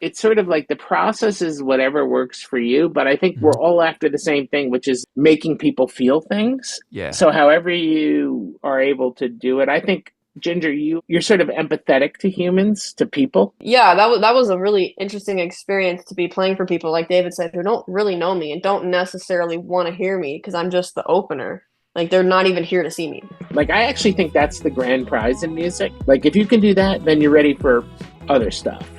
it's sort of like the process is whatever works for you, but I think we're Mhm. all after the same thing, which is making people feel things. Yeah. So however you are able to do it, I think Ginger, you're sort of empathetic to humans, to people. Yeah, that was a really interesting experience to be playing for people, like David said, who don't really know me and don't necessarily want to hear me because I'm just the opener. Like they're not even here to see me. Like I actually think that's the grand prize in music. Like if you can do that, then you're ready for other stuff.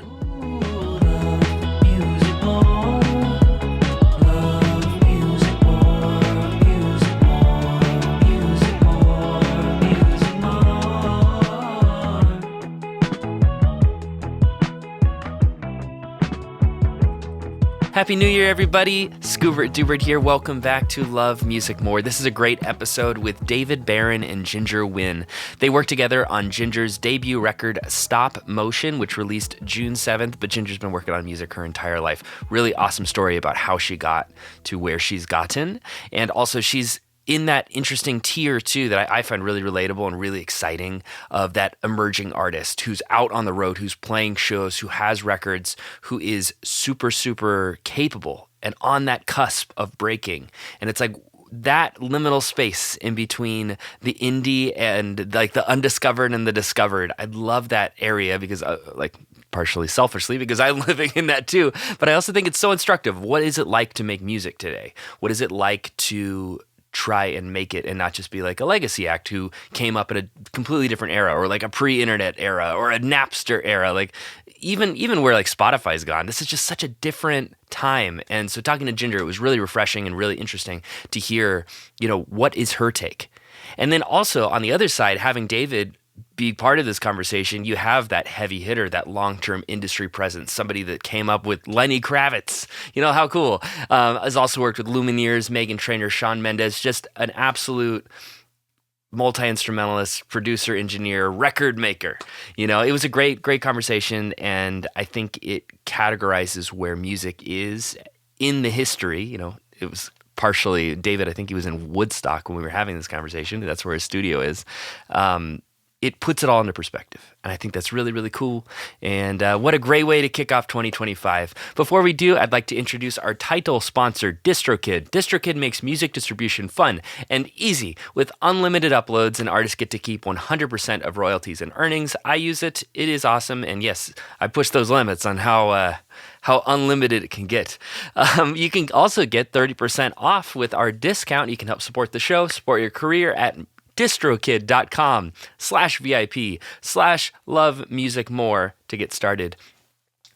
Happy New Year, everybody. Scoobert Dubert here. Welcome back to Love Music More. This is a great episode with David Barron and Ginger Winn. They worked together on Ginger's debut record, Stop Motion, which released June 7th, but Ginger's been working on music her entire life. Really awesome story about how she got to where she's gotten. And also she's in that interesting tier too that I find really relatable and really exciting of that emerging artist who's out on the road, who's playing shows, who has records, who is super, super capable and on that cusp of breaking. And it's like that liminal space in between the indie and like the undiscovered and the discovered. I love that area because partially selfishly because I'm living in that too. But I also think it's so instructive. What is it like to make music today? What is it like to try and make it and not just be like a legacy act who came up in a completely different era or like a pre-internet era or a Napster era? Like even where like Spotify's gone, this is just such a different time. And so talking to Ginger, it was really refreshing and really interesting to hear, what is her take? And then also on the other side, having David be part of this conversation, you have that heavy hitter, that long-term industry presence, somebody that came up with Lenny Kravitz. How cool. Has also worked with Lumineers, Meghan Trainor, Shawn Mendes, just an absolute multi-instrumentalist, producer, engineer, record maker. It was a great, great conversation, and I think it categorizes where music is in the history. It was partially, David, I think he was in Woodstock when we were having this conversation. That's where his studio is. It puts it all into perspective. And I think that's really, really cool. And what a great way to kick off 2025. Before we do, I'd like to introduce our title sponsor, DistroKid. DistroKid makes music distribution fun and easy with unlimited uploads, and artists get to keep 100% of royalties and earnings. I use it. It is awesome. And yes, I push those limits on how unlimited it can get. You can also get 30% off with our discount. You can help support the show, support your career at distrokid.com/VIP/love music more to get started.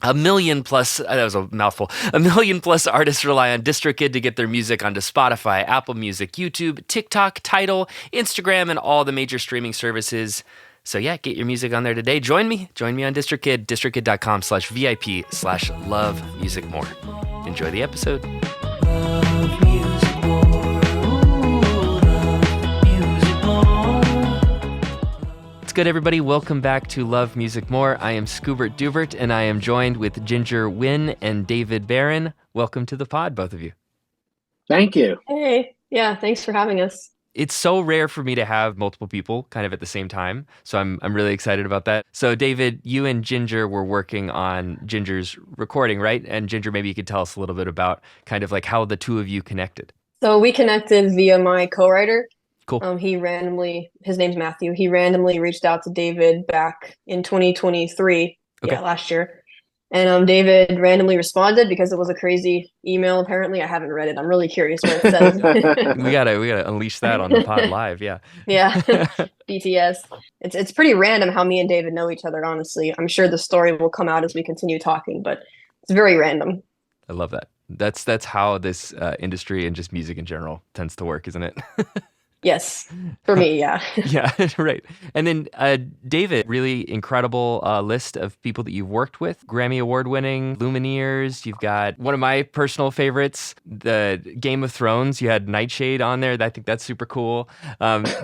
A million plus, that was a mouthful, a million plus artists rely on DistroKid to get their music onto Spotify, Apple Music, YouTube, TikTok, Tidal, Instagram, and all the major streaming services. So yeah, get your music on there today. Join me on DistroKid, distrokid.com/VIP/love music more. Enjoy the episode. Love music more. What's good, everybody? Welcome back to Love Music More. I am Scoobert Dubert, and I am joined with Ginger Winn and David Barron. Welcome to the pod, both of you. Thank you. Hey, yeah, thanks for having us. It's so rare for me to have multiple people kind of at the same time, so I'm really excited about that. So, David, you and Ginger were working on Ginger's recording, right? And Ginger, maybe you could tell us a little bit about kind of like how the two of you connected. So we connected via my co-writer. Cool. His name's Matthew. He randomly reached out to David back in 2023, last year. And David randomly responded because it was a crazy email. Apparently, I haven't read it. I'm really curious what it says. we gotta unleash that on the pod live. Yeah. Yeah. BTS. It's pretty random how me and David know each other. Honestly, I'm sure the story will come out as we continue talking, but it's very random. I love that. That's how this industry and just music in general tends to work, isn't it? Yes, for me, yeah. Yeah, right. And then David, really incredible list of people that you've worked with. Grammy Award winning, Lumineers. You've got one of my personal favorites, the Game of Thrones. You had Nightshade on there. I think that's super cool.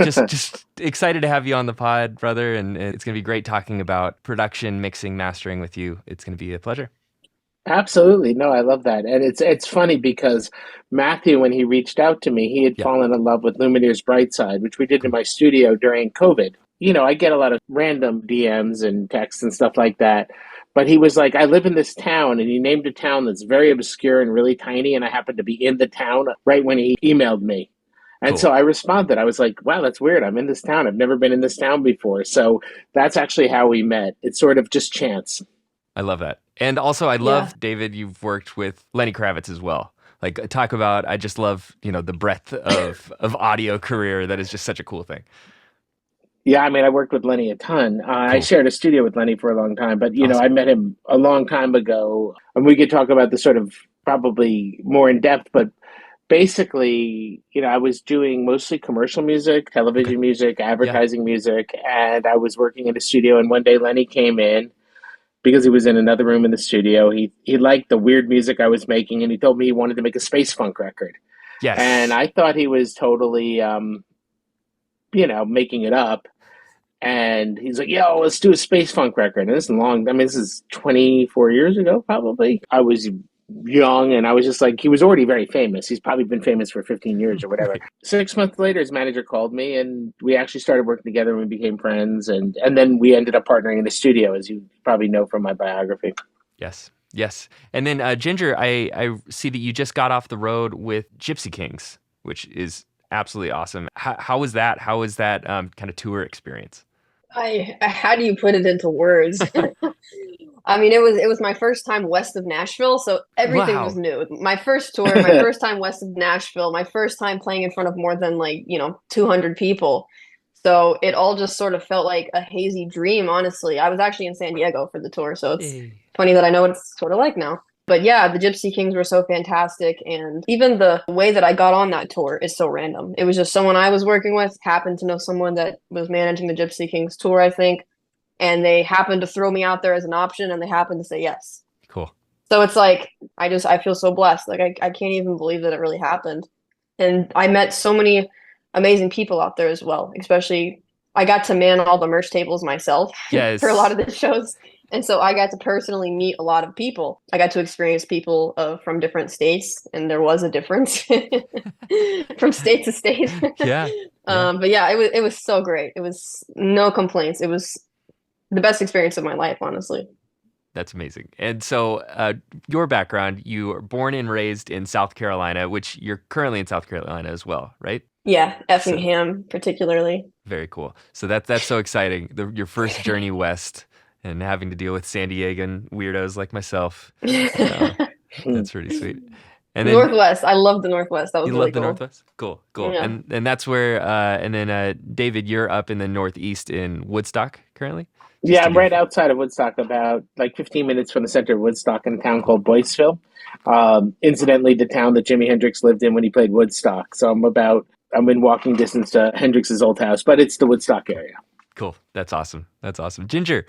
Just excited to have you on the pod, brother. And it's going to be great talking about production, mixing, mastering with you. It's going to be a pleasure. Absolutely. No, I love that. And it's funny because Matthew, when he reached out to me, he had fallen in love with Lumineers Bright Side, which we did in my studio during COVID. I get a lot of random DMs and texts and stuff like that. But he was like, I live in this town, and he named a town that's very obscure and really tiny, and I happened to be in the town right when he emailed me. And Cool. so I responded. I was like, wow, that's weird. I'm in this town. I've never been in this town before. So that's actually how we met. It's sort of just chance. I love that. And also, I Yeah. love, David, you've worked with Lenny Kravitz as well. Like, talk about, I just love, the breadth of audio career. That is just such a cool thing. Yeah, I mean, I worked with Lenny a ton. I Cool. shared a studio with Lenny for a long time, but I Awesome. met him a long time ago, and we could talk about this sort of probably more in depth. But basically, I was doing mostly commercial music, Okay. television music, Yeah. advertising music, and I was working in a studio. And one day, Lenny came in because he was in another room in the studio. He liked the weird music I was making, and he told me he wanted to make a space funk record. And Yes. I thought he was totally, making it up. And he's like, "Yo, let's do a space funk record." And this is long. I mean, this is 24 years ago, probably. I was young, and I was just like, he was already very famous. He's probably been famous for 15 years or whatever. Right. 6 months later, his manager called me, and we actually started working together, and we became friends. And then we ended up partnering in the studio, as you probably know from my biography. Yes. Yes. And then, Ginger, I see that you just got off the road with Gypsy Kings, which is absolutely awesome. How was that? How was that kind of tour experience? How do you put it into words? I mean, it was my first time west of Nashville, so everything was Wow. new. My first tour, my first time west of Nashville, my first time playing in front of more than 200 people. So it all just sort of felt like a hazy dream, honestly. I was actually in San Diego for the tour, so it's Hey. funny that I know what it's sort of like now. But yeah, the Gypsy Kings were so fantastic, and even the way that I got on that tour is so random. It was just someone I was working with happened to know someone that was managing the Gypsy Kings tour, I think, and they happened to throw me out there as an option, and they happened to say yes. Cool. So it's like I feel so blessed. Like I can't even believe that it really happened. And I met so many amazing people out there as well. Especially I got to man all the merch tables myself for a lot Yes. of the shows. And so I got to personally meet a lot of people. I got to experience people from different states, and there was a difference from state to state. Yeah. Yeah. But yeah, it was so great. It was no complaints. It was the best experience of my life, honestly. That's amazing. And so, your background, you were born and raised in South Carolina, which you're currently in South Carolina as well, right? Yeah, So Effingham particularly. very cool. So that's so exciting. Your first journey west and having to deal with San Diegan weirdos like myself. Uh, that's pretty sweet. And then Northwest. I love the Northwest. That was you really love the cool. Northwest? Cool, cool. Yeah. And that's where and then David, you're up in the Northeast in Woodstock currently, just Yeah, to I'm right give. outside of Woodstock, about like 15 minutes from the center of Woodstock in a town called Boyceville. Incidentally, the town that Jimi Hendrix lived in when he played Woodstock. So I'm in walking distance to Hendrix's old house, but it's the Woodstock Cool. area. Cool. That's awesome. That's awesome. Ginger,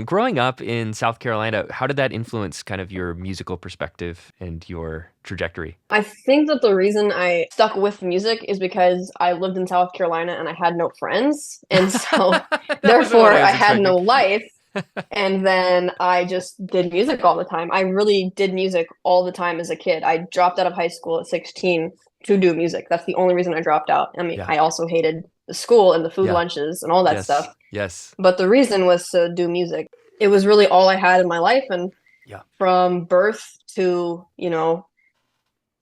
growing up in South Carolina, how did that influence kind of your musical perspective and your trajectory? I think that the reason I stuck with music is because I lived in South Carolina and I had no friends. And so That wasn't what therefore I I was had expecting. no life. And then I just did music all the time. I really did music all the time as a kid. I dropped out of high school at 16 to do music. That's the only reason I dropped out. I mean, Yeah. I also hated the school and the food Yeah. lunches and all that Yes. stuff. Yes. But the reason was to do music. It was really all I had in my life. And Yeah. from birth to,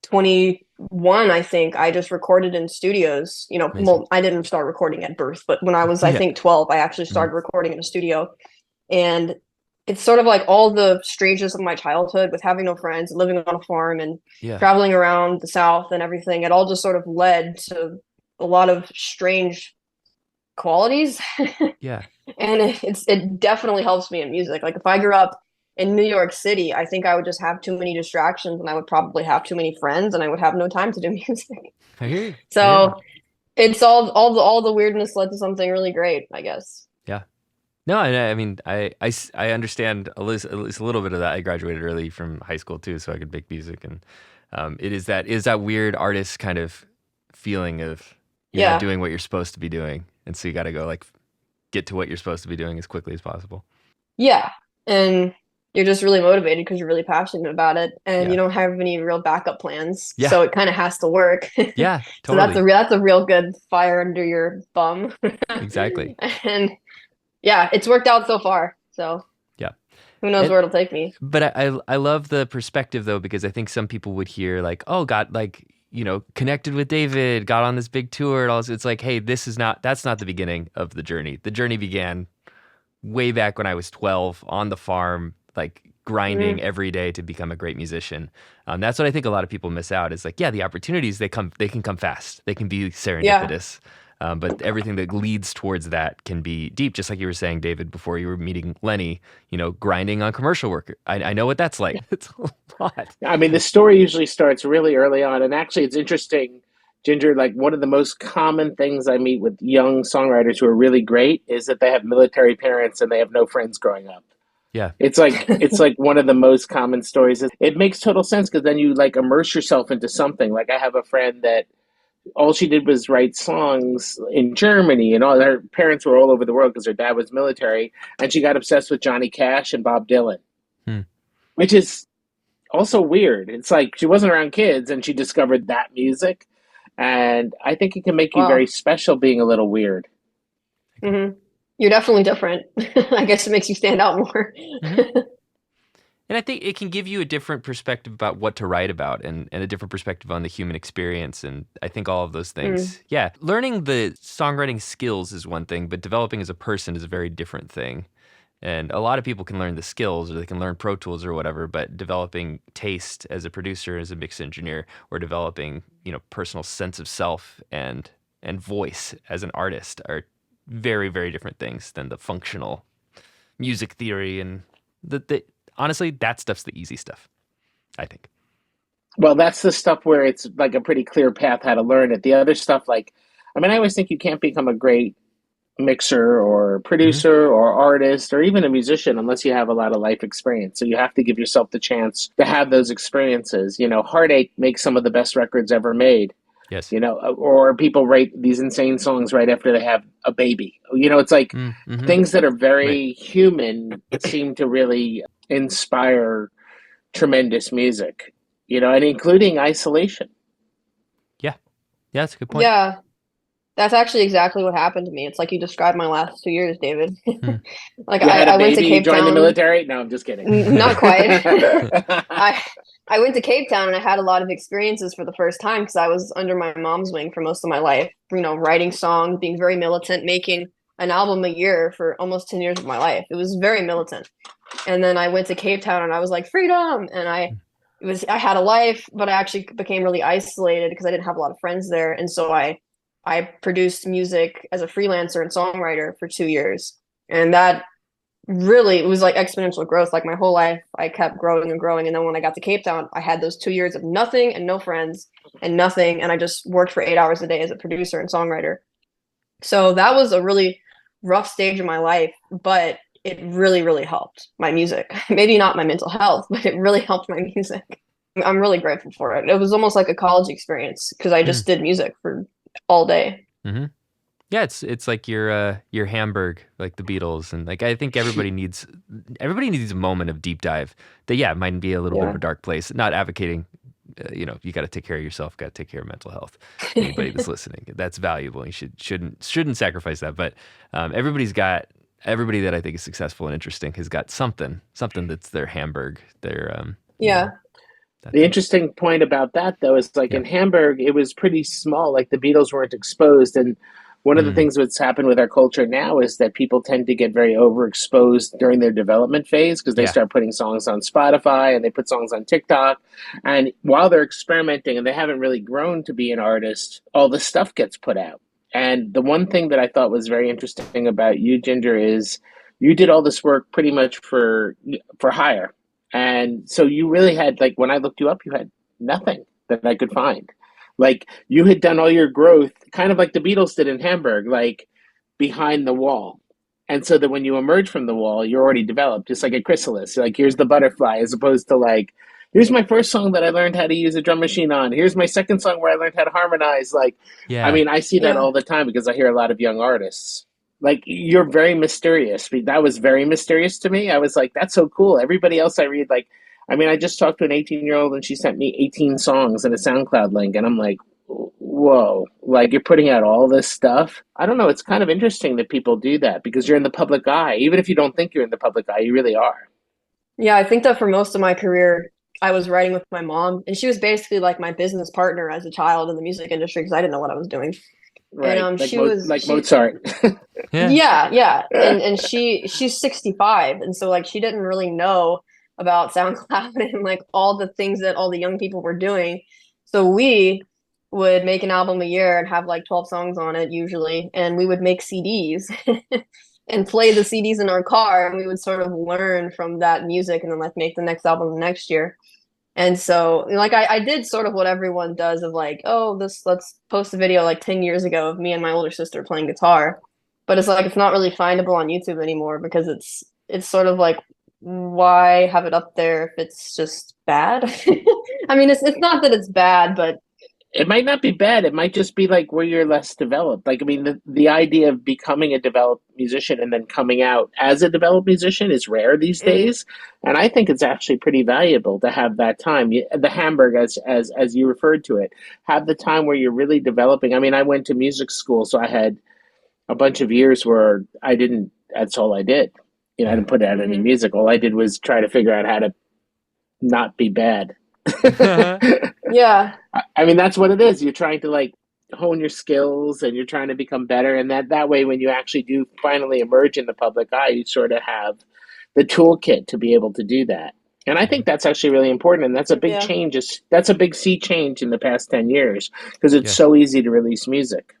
21, I think I just recorded in studios. Amazing. Well, I didn't start recording at birth, but when I was, I Yeah. think, 12, I actually Mhm. started recording in a studio. And it's sort of like all the strangeness of my childhood with having no friends, living on a farm, and Yeah. traveling around the South and everything. It all just sort of led to a lot of strange qualities. Yeah. And it definitely helps me in music. Like if I grew up in New York City, I think I would just have too many distractions and I would probably have too many friends and I would have no time to do music. I hear you. I hear you. So it's all the weirdness led to something really great, I guess. Yeah. No, I mean, I understand at least a little bit of that. I graduated early from high school too, so I could make music, and it is that weird artist kind of feeling of you're not Yeah. doing what you're supposed to be doing, and so you got to go like get to what you're supposed to be doing as quickly as possible. Yeah. And you're just really motivated because you're really passionate about it and Yeah. you don't have any real backup plans. Yeah. So it kind of has to work. Yeah, So that's totally. that's a real good fire under your bum. Exactly. And yeah, it's worked out so far. So Yeah. Who knows And where it'll take me? but I love the perspective though, because I think some people would hear like, oh, got like, connected with David, got on this big tour and all this. It's like, hey, that's not the beginning of the journey. The journey began way back when I was 12 on the farm, like grinding Mm, every day to become a great musician. That's what I think a lot of people miss out is like, yeah, the opportunities they can come fast. They can be yeah. serendipitous. But everything that leads towards that can be deep, just like you were saying, David, before you were meeting Lenny, grinding on commercial work. I know what that's like. It's a lot. I mean, the story usually starts really early on, and actually, it's interesting, Ginger. Like one of the most common things I meet with young songwriters who are really great is that they have military parents and they have no friends growing up. Yeah. It's like one of the most common stories. It makes total sense because then you like immerse yourself into something. Like I have a friend that all she did was write songs in Germany, and all her parents were all over the world because her dad was military, and she got obsessed with Johnny Cash and Bob Dylan, Hmm. which is also weird. It's like she wasn't around kids and she discovered that music. And I think it can make you very Wow. special being a little weird. Hmm. You're definitely different. I guess it makes you stand out more. Hmm. And I think it can give you a different perspective about what to write about and a different perspective on the human experience. And I think all of those Mm, things. Yeah. Learning the songwriting skills is one thing, but developing as a person is a very different thing. And a lot of people can learn the skills or they can learn Pro Tools or whatever, but developing taste as a producer, as a mix engineer, or developing, personal sense of self and voice as an artist are very, very different things than the functional music theory and the honestly, that stuff's the easy stuff, I think. Well, that's the stuff where it's like a pretty clear path how to learn it. The other stuff, like, I mean, I always think you can't become a great mixer or Hmm. producer or artist or even a musician unless you have a lot of life experience. So you have to give yourself the chance to have those experiences. Heartache makes some of the best records ever made. Yes. Or people write these insane songs right after they have a baby. It's like Mm-hmm. things that are Right. very human seem to really inspire tremendous music, and including isolation. Yeah. Yeah, that's a good point. yeah, that's actually exactly what happened to me. It's like you described my last 2 years, David. Hmm. Like You had a I went to baby, you Cape joined the Town. military? No, I'm just kidding. Not quite. I I went to Cape Town and I had a lot of experiences for the first time because I was under my mom's wing for most of my life. Writing songs, being very militant, making an album a year for almost 10 years of my life. It was very militant. And then I went to Cape Town and I was like freedom, and I had a life, but I actually became really isolated because I didn't have a lot of friends there, and so I produced music as a freelancer and songwriter for 2 years, and that really it was like exponential growth. Like my whole life, I kept growing and growing, and then when I got to Cape Town, I had those 2 years of nothing and no friends and nothing, and I just worked for 8 hours a day as a producer and songwriter. So that was a really rough stage of my life, but it really, really helped my music. Maybe not my mental health, but it really helped my music. I'm really grateful for it. It was almost like a college experience because I Hmm. just did music for all day. Hmm. Yeah, it's like your Hamburg, like the Beatles, and like I think everybody needs a moment of deep dive. That yeah, it might be a little bit of Yeah. a dark place. Not advocating, you got to take care of yourself, got to take care of mental health. Anybody that's listening, that's valuable. You shouldn't sacrifice that. But everybody that I think is successful and interesting has got something that's their Hamburg, Yeah. that The thing. interesting point about that, though, is like Yeah. in Hamburg, it was pretty small. Like the Beatles weren't exposed. And one of the Mm, things that's happened with our culture now is that people tend to get very overexposed during their development phase because they yeah. start putting songs on Spotify and they put songs on TikTok. And while they're experimenting and they haven't really grown to be an artist, all the stuff gets put out. And the one thing that I thought was very interesting about you, Ginger, is you did all this work pretty much for hire. And so you really had, like, when I looked you up, you had nothing that I could find. Like, you had done all your growth, kind of like the Beatles did in Hamburg, like behind the wall. And so that when you emerge from the wall, you're already developed, just like a chrysalis. Like, here's the butterfly, as opposed to like, here's my first song that I learned how to use a drum machine on. Here's my second song where I learned how to harmonize. Like, I Yeah. mean, I see that Yeah. all the time because I hear a lot of young artists. Like, you're very mysterious. That was very mysterious to me. I was like, that's so cool. Everybody else I read, like, I mean, I just talked to an 18-year-old and she sent me 18 songs and a SoundCloud link, and I'm like, whoa, like you're putting out all this stuff. I don't know. It's kind of interesting that people do that because you're in the public eye. Even if you don't think you're in the public eye, you really are. Yeah, I think that for most of my career, I was writing with my mom, and she was basically like my business partner as a child in the music industry because I didn't know what I was doing. And Right, like like she Mozart. Yeah. yeah, yeah. And she's 65, and so like she didn't really know about SoundCloud and like all the things that all the young people were doing. So we would make an album a year and have like 12 songs on it usually, and we would make CDs and play the CDs in our car, and we would sort of learn from that music and then like make the next album the next year. And so, like, I did sort of what everyone does of like, oh, this, let's post a video like 10 years ago of me and my older sister playing guitar. But it's like, it's not really findable on YouTube anymore because it's sort of like, why have it up there if it's just bad? I mean, it's not that it's bad, but It might not be bad. It might just be like where you're less developed. Like, I mean, the idea of becoming a developed musician and then coming out as a developed musician is rare these mm, days. And I think it's actually pretty valuable to have that time. The Hamburg, as you referred to it, have the time where you're really developing. I mean, I went to music school, so I had a bunch of years where I didn't, that's all I did. I Yeah. didn't put out any mhm. music. All I did was try to figure out how to not be bad. Yeah, I mean, that's what it is. You're trying to like hone your skills and you're trying to become better. And that way, when you actually do finally emerge in the public eye, you sort of have the toolkit to be able to do that. And I think that's actually really important. And that's a big yeah. change. That's a big sea change in the past 10 years because it's Yeah. so easy to release music.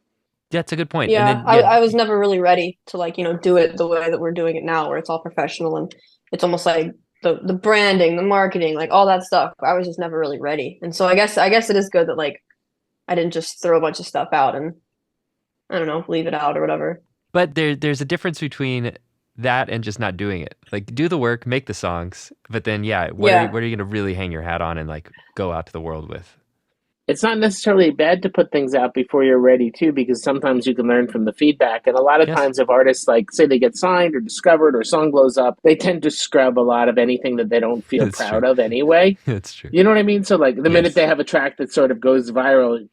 Yeah, that's a good point. And Yeah, then yeah, I was never really ready to like, do it the way that we're doing it now, where it's all professional and it's almost like the branding, the marketing, like all that stuff. I was just never really ready. And so I guess it is good that like I didn't just throw a bunch of stuff out and I don't know, leave it out or whatever. but there's a difference between that and just not doing it. Like do the work, make the songs, but then yeah, Yeah. what are you gonna really hang your hat on and like go out to the world with? It's not necessarily bad to put things out before you're ready too, because sometimes you can learn from the feedback. And a lot of Yes, times, if artists like say they get signed or discovered or song blows up, they tend to scrub a lot of anything that they don't feel that's true. proud of anyway. That's true. You know what I mean? So like the minute Yes. they have a track that sort of goes viral,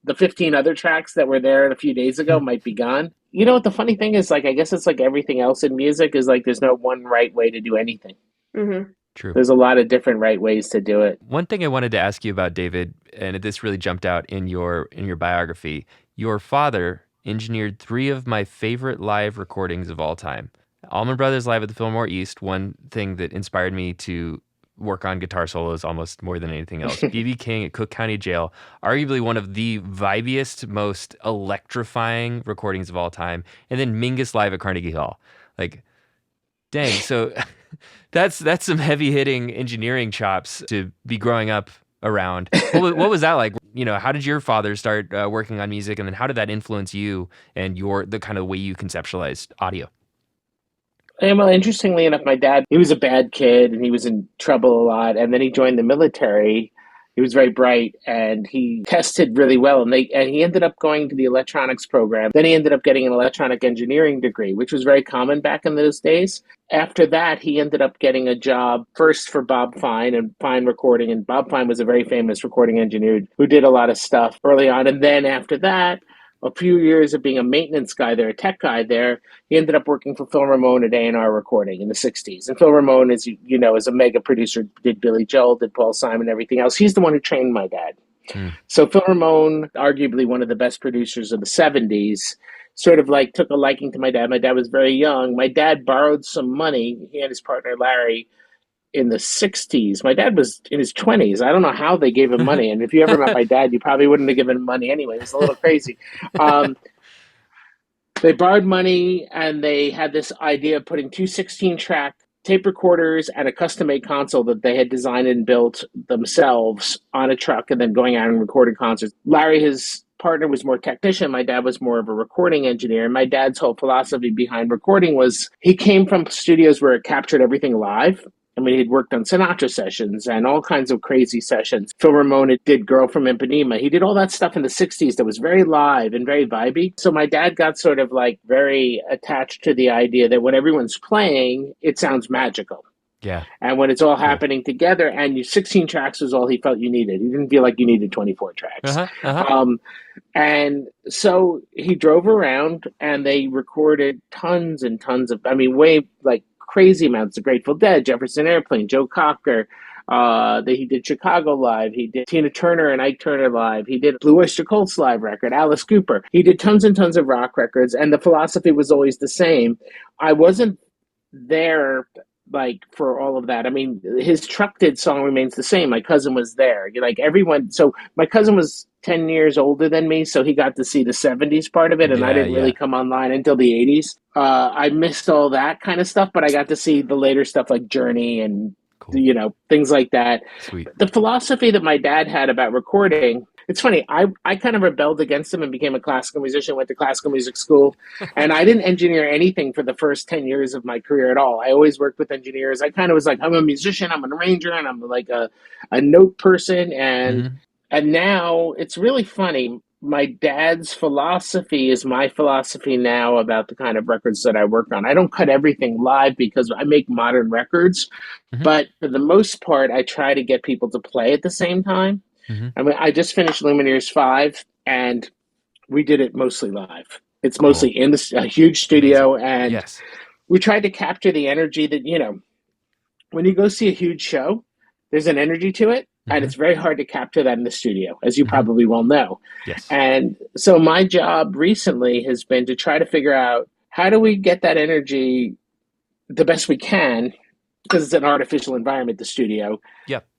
the 15 other tracks that were there a few days ago might be gone. You know what the funny thing is? Like I guess it's like everything else in music is like there's no one right way to do anything. Hmm. True. There's a lot of different right ways to do it. One thing I wanted to ask you about, David, and this really jumped out in your biography. Your father engineered three of my favorite live recordings of all time. Allman Brothers Live at the Fillmore East, one thing that inspired me to work on guitar solos almost more than anything else. B.B. King at Cook County Jail, arguably one of the vibiest, most electrifying recordings of all time. And then Mingus Live at Carnegie Hall. Like, dang, so that's some heavy hitting engineering chops to be growing up around. What was that like? How did your father start working on music, and then how did that influence you and the kind of way you conceptualized audio? And well, interestingly enough, my dad, he was a bad kid and he was in trouble a lot. And then he joined the military. He was very bright and he tested really well. And he ended up going to the electronics program. Then he ended up getting an electronic engineering degree, which was very common back in those days. After that, he ended up getting a job first for Bob Fine and Fine Recording. And Bob Fine was a very famous recording engineer who did a lot of stuff early on. And then after that, a few years of being a maintenance guy there, a tech guy there, he ended up working for Phil Ramone at A&R Recording in the 60s. And Phil Ramone, as you know, is a mega producer, did Billy Joel, did Paul Simon, everything else. He's the one who trained my dad. Hmm. So Phil Ramone, arguably one of the best producers of the 70s, sort of like took a liking to my dad. My dad was very young. My dad borrowed some money. He and his partner, Larry, in the 60s. My dad was in his 20s. I don't know how they gave him money. And if you ever met my dad, you probably wouldn't have given him money anyway. It was a little crazy. Um, they borrowed money and they had this idea of putting two 16-track tape recorders and a custom-made console that they had designed and built themselves on a truck and then going out and recording concerts. Larry, his partner, was more technician. My dad was more of a recording engineer. And my dad's whole philosophy behind recording was he came from studios where it captured everything live. I mean, he'd worked on Sinatra sessions and all kinds of crazy sessions. Phil Ramone did Girl from Ipanema. He did all that stuff in the 60s that was very live and very vibey. So my dad got sort of like very attached to the idea that when everyone's playing, it sounds magical. Yeah, And when it's all cool. happening together, and 16 tracks was all he felt you needed. He didn't feel like you needed 24 Uh tracks. huh. Uh huh. And so he drove around and they recorded tons and tons of, I mean, way like crazy amounts. The Grateful Dead, Jefferson Airplane, Joe Cocker. He did Chicago Live. He did Tina Turner and Ike Turner Live. He did Blue Oyster Cult's live record, Alice Cooper. He did tons and tons of rock records, and the philosophy was always the same. I wasn't there like for all of that. I mean, his Truck Did song remains the same. My cousin was there. Like everyone. So my cousin was 10 years older than me, so he got to see the 70s part of it, and I didn't really come online until the 80s. I missed all that kind of stuff, but I got to see the later stuff like Journey and things like that. Sweet. The philosophy that my dad had about recording, it's funny, I kind of rebelled against him and became a classical musician, went to classical music school, and I didn't engineer anything for the first 10 years of my career at all. I always worked with engineers. I kind of was like, I'm a musician, I'm an arranger, and I'm like a note person, and now it's really funny. My dad's philosophy is my philosophy now about the kind of records that I work on. I don't cut everything live because I make modern records, but for the most part, I try to get people to play at the same time. I mean, I just finished Lumineers 5, and we did it mostly live. It's mostly in a huge studio, and we tried to capture the energy that, when you go see a huge show, there's an energy to it. And it's very hard to capture that in the studio, as you probably well know. Yes. And so my job recently has been to try to figure out how do we get that energy the best we can, because it's an artificial environment, the studio,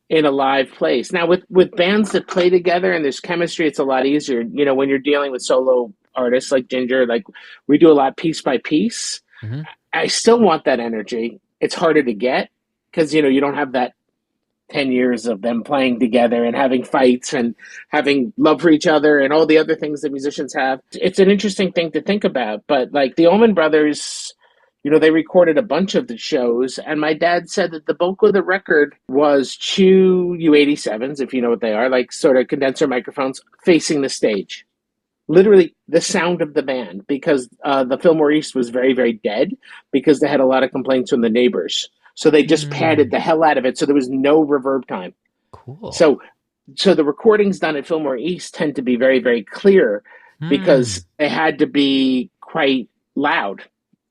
in a live place. Now, with bands that play together and there's chemistry, it's a lot easier. When you're dealing with solo artists like Ginger, like we do a lot piece by piece. I still want that energy. It's harder to get because, you don't have that 10 years of them playing together and having fights and having love for each other and all the other things that musicians have. It's an interesting thing to think about. But like the Allman Brothers, they recorded a bunch of the shows, and my dad said that the bulk of the record was two U87s, if you know what they are, like sort of condenser microphones facing the stage. Literally the sound of the band, because the Fillmore East was very, very dead because they had a lot of complaints from the neighbors. So they just padded the hell out of it, so there was no reverb time. Cool. So the recordings done at Fillmore East tend to be very, very clear because they had to be quite loud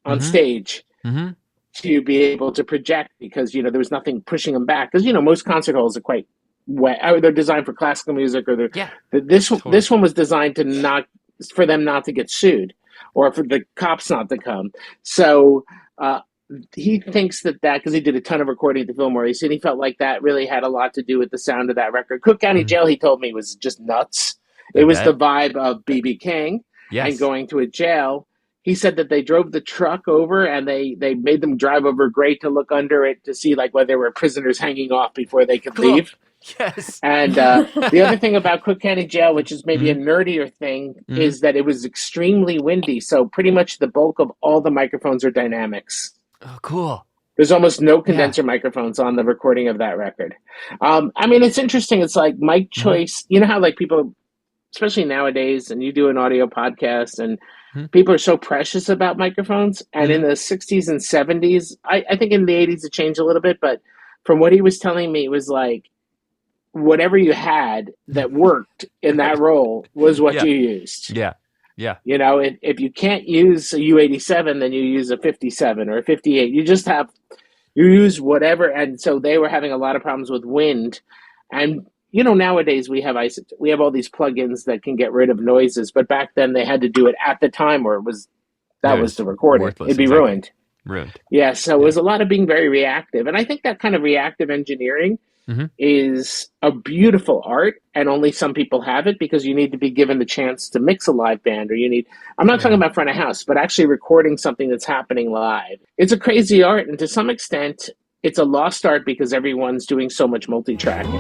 on stage to be able to project, because there was nothing pushing them back. Because most concert halls are quite wet. They're designed for classical music, or this one was designed to for them not to get sued, or for the cops not to come. So. He thinks that because he did a ton of recording at the Fillmore East, and he felt like that really had a lot to do with the sound of that record. Cook County Jail, he told me, was just nuts. It was the vibe of B.B. King and going to a jail. He said that they drove the truck over, and they made them drive over grate to look under it to see like whether there were prisoners hanging off before they could leave. Yes. And the other thing about Cook County Jail, which is maybe a nerdier thing, is that it was extremely windy. So pretty much the bulk of all the microphones are dynamics. Oh, cool. There's almost no condenser microphones on the recording of that record. I mean, it's interesting. It's like mic choice. You know how like people, especially nowadays, and you do an audio podcast, and people are so precious about microphones. And in the 60s and 70s, I think in the 80s it changed a little bit, but from what he was telling me, it was like whatever you had that worked in that role was what you used. Yeah. Yeah. If you can't use a U87, then you use a 57 or a 58. You use whatever. And so they were having a lot of problems with wind. And, nowadays we have all these plugins that can get rid of noises. But back then they had to do it at the time, or was the recording. It'd be ruined. Yeah. So it was a lot of being very reactive. And I think that kind of reactive engineering is a beautiful art, and only some people have it, because you need to be given the chance to mix a live band, or I'm not talking about front of house, but actually recording something that's happening live. It's a crazy art, and to some extent it's a lost art because everyone's doing so much multi-tracking.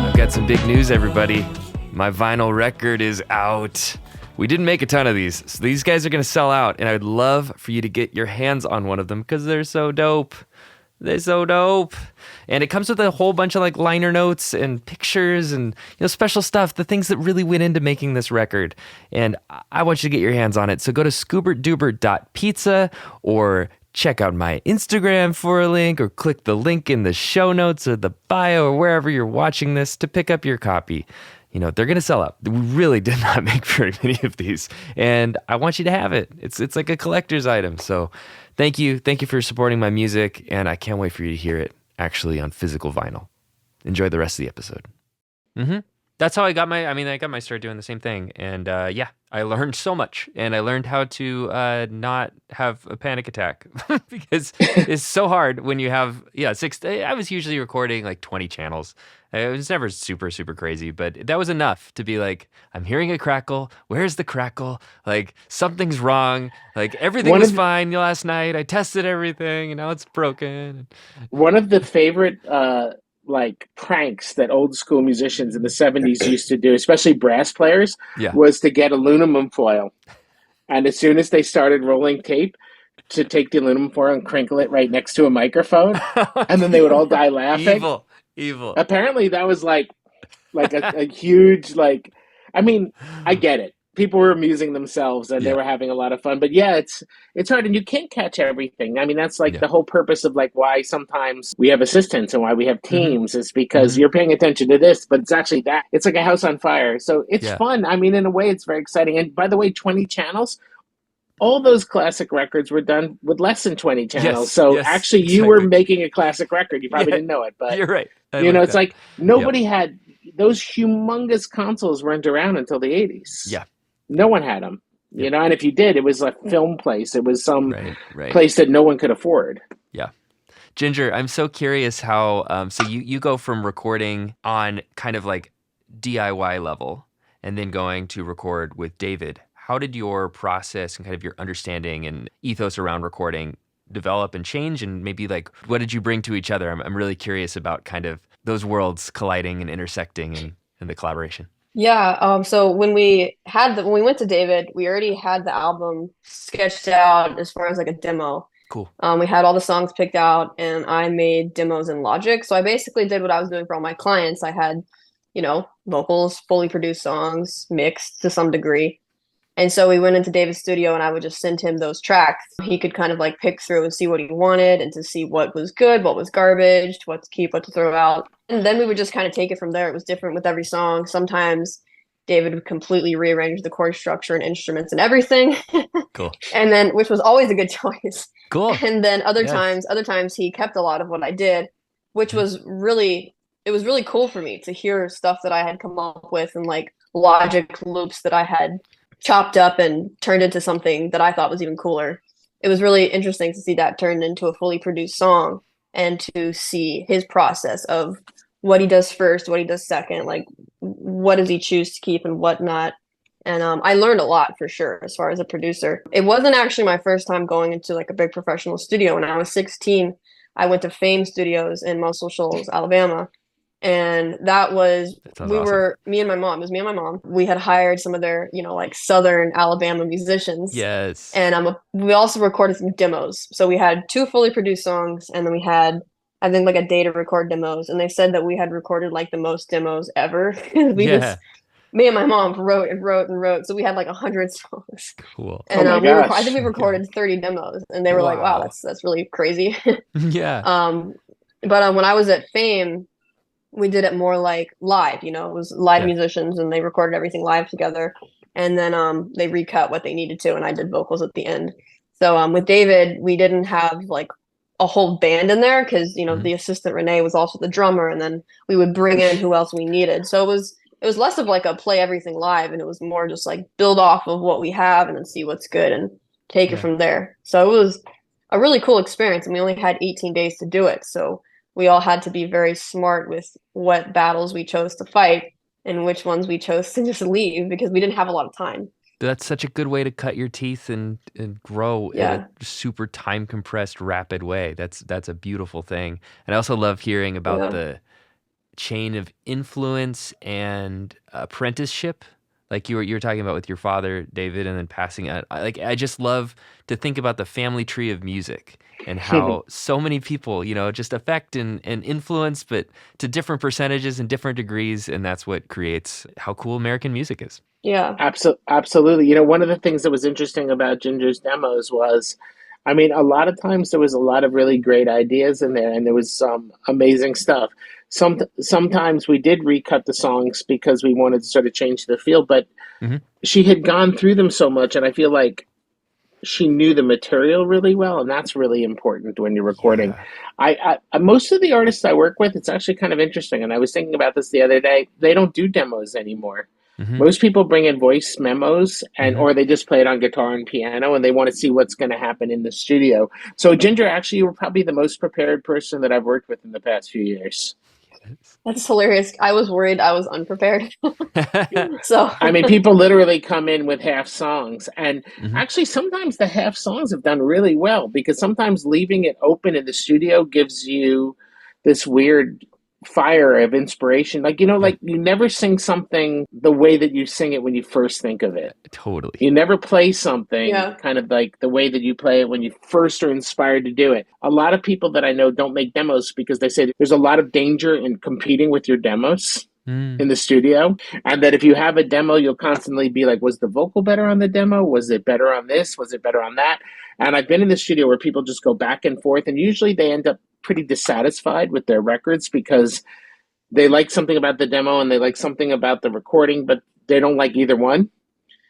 I've got some big news, everybody. My vinyl record is out. We didn't make a ton of these, so these guys are going to sell out, and I'd love for you to get your hands on one of them because they're so dope. They're so dope. And it comes with a whole bunch of like liner notes and pictures and special stuff, the things that really went into making this record. And I want you to get your hands on it. So go to scoobertdubert.pizza or check out my Instagram for a link, or click the link in the show notes or the bio or wherever you're watching this to pick up your copy. They're going to sell out. We really did not make very many of these, and I want you to have it. It's like a collector's item. So thank you for supporting my music, and I can't wait for you to hear it actually on physical vinyl. Enjoy the rest of the episode. That's how I got my start doing the same thing. And I learned so much, and I learned how to not have a panic attack because it's so hard when you have, I was usually recording like 20 channels. It was never super, super crazy, but that was enough to be like, I'm hearing a crackle. Where's the crackle? Like, something's wrong. Like, everything was fine last night. I tested everything, and now it's broken. One of the favorite like pranks that old school musicians in the 70s used to do, especially brass players, was to get aluminum foil. And as soon as they started rolling tape, to take the aluminum foil and crinkle it right next to a microphone, and then they would all die laughing. Evil. Apparently that was like a huge, like, I mean, I get it. People were amusing themselves and they were having a lot of fun. But yeah, it's hard, and you can't catch everything. I mean, that's like the whole purpose of like why sometimes we have assistants and why we have teams is because you're paying attention to this, but it's actually that. It's like a house on fire. So it's fun. I mean, in a way, it's very exciting. And by the way, 20 channels, all those classic records were done with less than 20 channels. Actually, you were making a classic record. You probably didn't know it, but you're right. It's like nobody had those humongous consoles weren't around until the 80s. Yeah. No one had them, and if you did, it was a film place. It was some right. place that no one could afford. Yeah. Ginger, I'm so curious how, so you go from recording on kind of like DIY level and then going to record with David. How did your process and kind of your understanding and ethos around recording develop and change? And maybe like, what did you bring to each other? I'm really curious about kind of those worlds colliding and intersecting and the collaboration. Yeah. So when we went to David, we already had the album sketched out as far as like a demo. Cool. We had all the songs picked out, and I made demos in Logic. So I basically did what I was doing for all my clients. I had, vocals, fully produced songs, mixed to some degree. And so we went into David's studio, and I would just send him those tracks. He could kind of like pick through and see what he wanted, and to see what was good, what was garbage, what to keep, what to throw out. And then we would just kind of take it from there. It was different with every song. Sometimes David would completely rearrange the chord structure and instruments and everything. Cool. And then, which was always a good choice. Cool. And then other times he kept a lot of what I did, which was really cool for me to hear stuff that I had come up with, and like Logic loops that I had chopped up and turned into something that I thought was even cooler. It was really interesting to see that turned into a fully produced song, and to see his process of what he does first, what he does second, like what does he choose to keep and what not. And I learned a lot for sure as far as a producer. It wasn't actually my first time going into like a big professional studio. When I was 16, I went to Fame Studios in Muscle Shoals, Alabama. And that was, me and my mom, it was me and my mom. We had hired some of their, like Southern Alabama musicians. Yes. And we also recorded some demos. So we had 2 fully produced songs, and then we had, I think, like a day to record demos. And they said that we had recorded like the most demos ever. Me and my mom wrote and wrote and wrote. So we had like 100 songs. Cool. And I think we recorded 30 demos, and they were like, wow, that's really crazy. Yeah. But when I was at Fame, we did it more like live, it was live musicians, and they recorded everything live together. And then they recut what they needed to, and I did vocals at the end. So with David, we didn't have like a whole band in there because, the assistant Renee was also the drummer, and then we would bring in who else we needed. So it was less of like a play everything live, and it was more just like build off of what we have and then see what's good and take it from there. So it was a really cool experience, and we only had 18 days to do it. So we all had to be very smart with what battles we chose to fight and which ones we chose to just leave, because we didn't have a lot of time. That's such a good way to cut your teeth and grow in a super time compressed, rapid way. That's a beautiful thing. And I also love hearing about the chain of influence and apprenticeship, like you were talking about with your father, David, and then passing out. I just love to think about the family tree of music and how so many people, just affect and influence, but to different percentages and different degrees, and that's what creates how cool American music is. Yeah, absolutely. One of the things that was interesting about Ginger's demos was I mean, a lot of times there was a lot of really great ideas in there, and there was some amazing stuff. Sometimes we did recut the songs because we wanted to sort of change the feel, but Hmm. she had gone through them so much, and I feel like she knew the material really well, and that's really important when you're recording. Yeah. Most of the artists I work with, it's actually kind of interesting, and I was thinking about this the other day. They don't do demos anymore. Hmm. Most people bring in voice memos, and Hmm. or they just play it on guitar and piano, and they want to see what's going to happen in the studio. So, Ginger, actually, you were probably the most prepared person that I've worked with in the past few years. That's hilarious. I was worried I was unprepared. So, I mean, people literally come in with half songs. And Hmm. actually, sometimes the half songs have done really well because sometimes leaving it open in the studio gives you this weird fire of inspiration. Like, Yeah, like you never sing something the way that you sing it when you first think of it. totally. You never play something yeah. kind of like the way that you play it when you first are inspired to do it. A lot of people that I know don't make demos because they say there's a lot of danger in competing with your demos Mm. in the studio, and that if you have a demo you'll constantly be like, was the vocal better on the demo, was it better on this, was it better on that? And I've been in the studio where people just go back and forth, and usually they end up pretty dissatisfied with their records because they like something about the demo and they like something about the recording, but they don't like either one.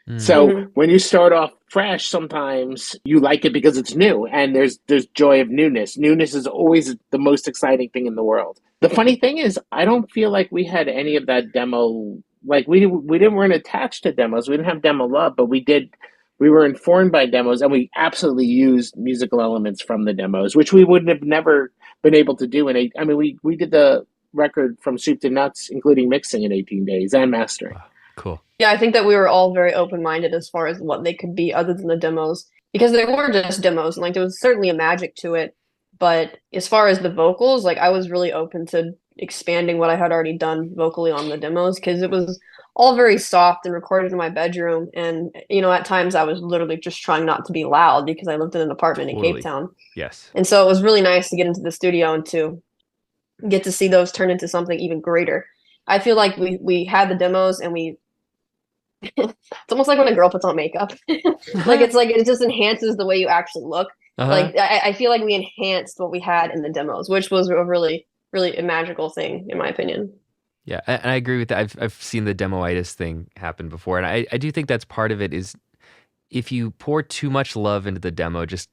Mm. So Hmm. when you start off fresh, sometimes you like it because it's new, and there's joy of newness. Newness is always the most exciting thing in the world. The funny thing is, I don't feel like we had any of that demo. Like we didn't weren't attached to demos. We didn't have demo love, but we did. We were informed by demos, and we absolutely used musical elements from the demos, which we would have never been able to do in eight. I mean, we did the record from soup to nuts, including mixing in 18 days and mastering. Wow. Cool. Yeah, I think that we were all very open-minded as far as what they could be other than the demos, because they were just demos, and like there was certainly a magic to it. But as far as the vocals, like I was really open to expanding what I had already done vocally on the demos because it was all very soft and recorded in my bedroom. And at times I was literally just trying not to be loud because I lived in an apartment in Cape Totally. Town. Yes. And so it was really nice to get into the studio and to get to see those turn into something even greater. I feel like we had the demos and we it's almost like when a girl puts on makeup. Like it just enhances the way you actually look. Uh-huh. Like I feel like we enhanced what we had in the demos, which was a really, really a magical thing in my opinion. Yeah, and I agree with that. I've seen the demoitis thing happen before, and I do think that's part of it is if you pour too much love into the demo, just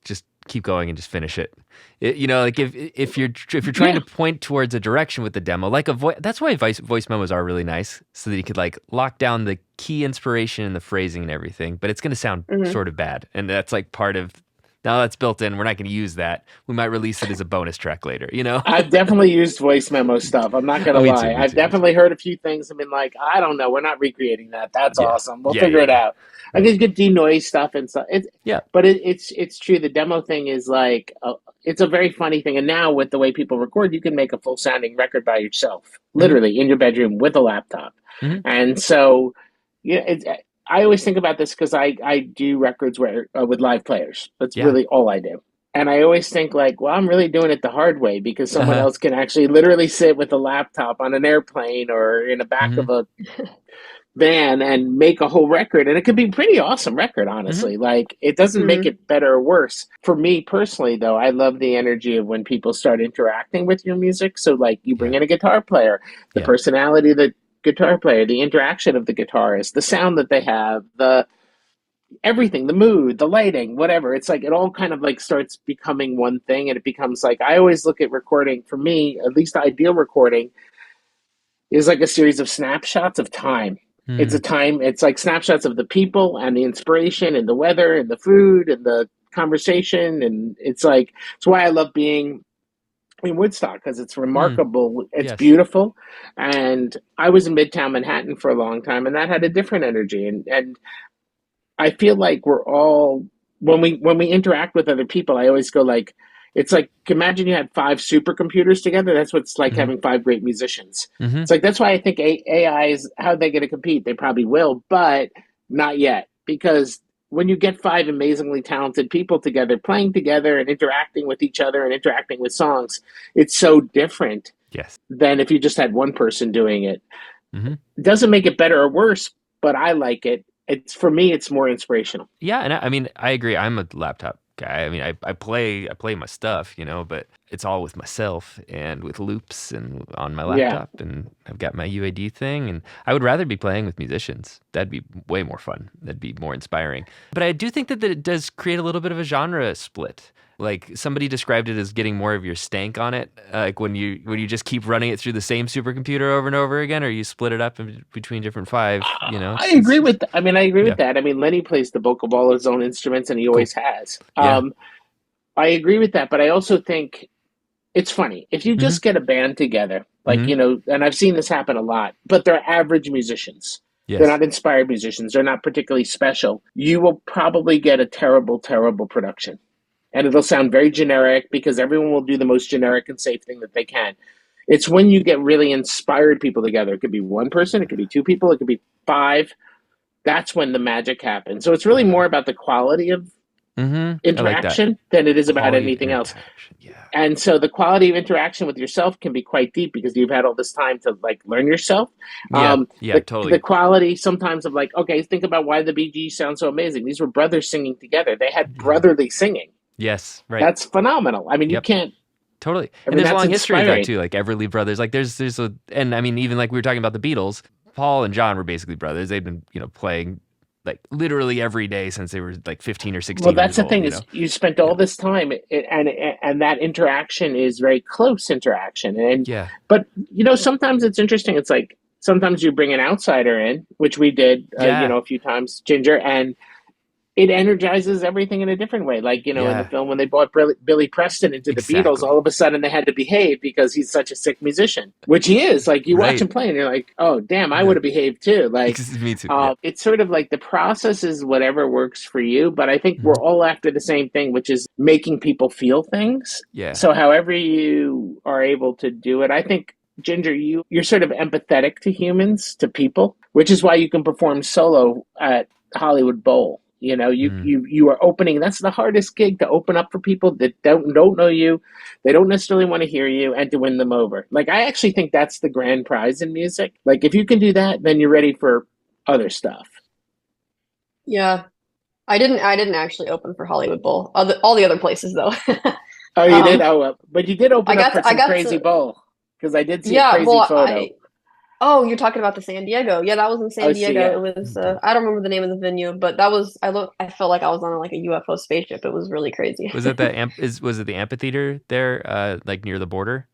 keep going and just finish it. Like if you're trying Yeah, to point towards a direction with the demo, like a voice. That's why voice memos are really nice, so that you could like lock down the key inspiration and the phrasing and everything. But it's going to sound Hmm. sort of bad, and that's like part of. Now that's built in. We're not going to use that. We might release it as a bonus track later. I've definitely used voice memo stuff. I'm not Oh, gonna me too. lie. Me I've too. Me too. definitely heard a few things and been like, I don't know, we're not recreating that. That's Yeah. awesome. We'll Yeah. figure Yeah. it Yeah. out. I Right. guess get denoise stuff and stuff. Yeah. But it's true. The demo thing is like it's a very funny thing. And now with the way people record, you can make a full sounding record by yourself, Hmm. literally in your bedroom with a laptop. Hmm. And so, yeah, I always think about this because I do records where with live players. That's Yeah. really all I do. And I always think like, well, I'm really doing it the hard way because someone Uh-huh. else can actually literally sit with a laptop on an airplane or in the back Hmm. of a van and make a whole record. And it could be a pretty awesome record, Hmm. honestly. Like it doesn't make Hmm. it better or worse. For me personally, though, I love the energy of when people start interacting with your music. So like you bring Yeah. in a guitar player, the Yeah. personality of the guitar player, the interaction of the guitarist, the sound that they have, the everything, the mood, the lighting, whatever. It's like it all kind of like starts becoming one thing, and it becomes like I always look at recording. For me, at least the ideal recording is like a series of snapshots of time. It's Mm. a time. It's like snapshots of the people and the inspiration and the weather and the food and the conversation, and it's like it's why I love being in Woodstock because it's Mm. remarkable. It's Yes. beautiful, and I was in Midtown Manhattan for a long time, and that had a different energy. And I feel like we're all when we interact with other people, I always go like it's like imagine you had five supercomputers together. That's what it's like Hmm. having five great musicians. Hmm. It's like that's why I think AI is how are they going to compete. They probably will, but not yet because when you get five amazingly talented people together, playing together and interacting with each other and interacting with songs, it's so different Yes. than if you just had one person doing it. Hmm. It doesn't make it better or worse, but I like it. It's for me, it's more inspirational. Yeah, and I mean, I agree. I'm a laptop I mean, I play my stuff, but it's all with myself and with loops and on my Yeah. laptop, and I've got my UAD thing, and I would rather be playing with musicians. That'd be way more fun. That'd be more inspiring. But I do think that it does create a little bit of a genre split. Like somebody described it as getting more of your stank on it, like when you just keep running it through the same supercomputer over and over again, or you split it up in between different five. I agree with I mean, I agree Yeah, with that. I mean, Lenny plays the bulk of all his own instruments, and he cool. always has. Yeah. I agree with that, but I also think it's funny if you Mm-hmm. just get a band together, like Mm-hmm. and I've seen this happen a lot, but they're average musicians. They're Yes. not inspired musicians. They're not particularly special. You will probably get a terrible, terrible production, and it'll sound very generic because everyone will do the most generic and safe thing that they can. It's when you get really inspired people together. It could be one person, it could be two people, it could be five. That's when the magic happens. So it's really Yeah. more about the quality of Mm-hmm. I like that. interaction than it is about Quality of anything else. interaction. Yeah. And so the quality of interaction with yourself can be quite deep because you've had all this time to like learn yourself. Yeah. Yeah. The Totally. quality sometimes of like, okay, think about why the Bee Gees sound so amazing. These were brothers singing together. They had Yeah. brotherly singing. Yes. Right. That's phenomenal. I mean, you Yep. can't. Totally. I And mean, there's a that's long history of that inspiring. too. Like Everly Brothers. Like there's a, and I mean, even like we were talking about the Beatles, Paul and John were basically brothers. They'd been, playing like literally every day since they were like 15 or Well, 16 that's years the old, thing is you spent all Yeah. this time, and that interaction is very close interaction. And Yeah. but sometimes it's interesting. It's like sometimes you bring an outsider in, which we did, Yeah. a few times, Ginger, and it energizes everything in a different way. Like, in the Yeah. film when they brought Billy Preston into the Beatles, Exactly. all of a sudden they had to behave because he's such a sick musician, which he is. Like, you watch Right. him play and you're like, oh, damn, I would Yeah. have behaved too. Like, Me too. Yeah. it's sort of like the process is whatever works for you. But I think Mhm. we're all after the same thing, which is making people feel things. Yeah. So however you are able to do it, I think Ginger, you're sort of empathetic to humans, to people, which is why you can perform solo at Hollywood Bowl. Mm. You are opening. That's the hardest gig, to open up for people that don't know you, they don't necessarily want to hear you, and to win them over. Like, I actually think that's the grand prize in music. Like, if you can do that, then you're ready for other stuff. Yeah. I didn't actually open for Hollywood Bowl. All the other places though. Oh, you did? um Oh, well, but you did I open up got for to I some got crazy to bowl because I did see a yeah, crazy well photo. I oh, you're talking about the San Diego. Yeah, that was in Oh, San see, Diego. yeah. It was Okay. I don't remember the name of the venue, but that was I felt like I was on like a UFO spaceship. It was really crazy. Was it was it the amphitheater there, like near the border?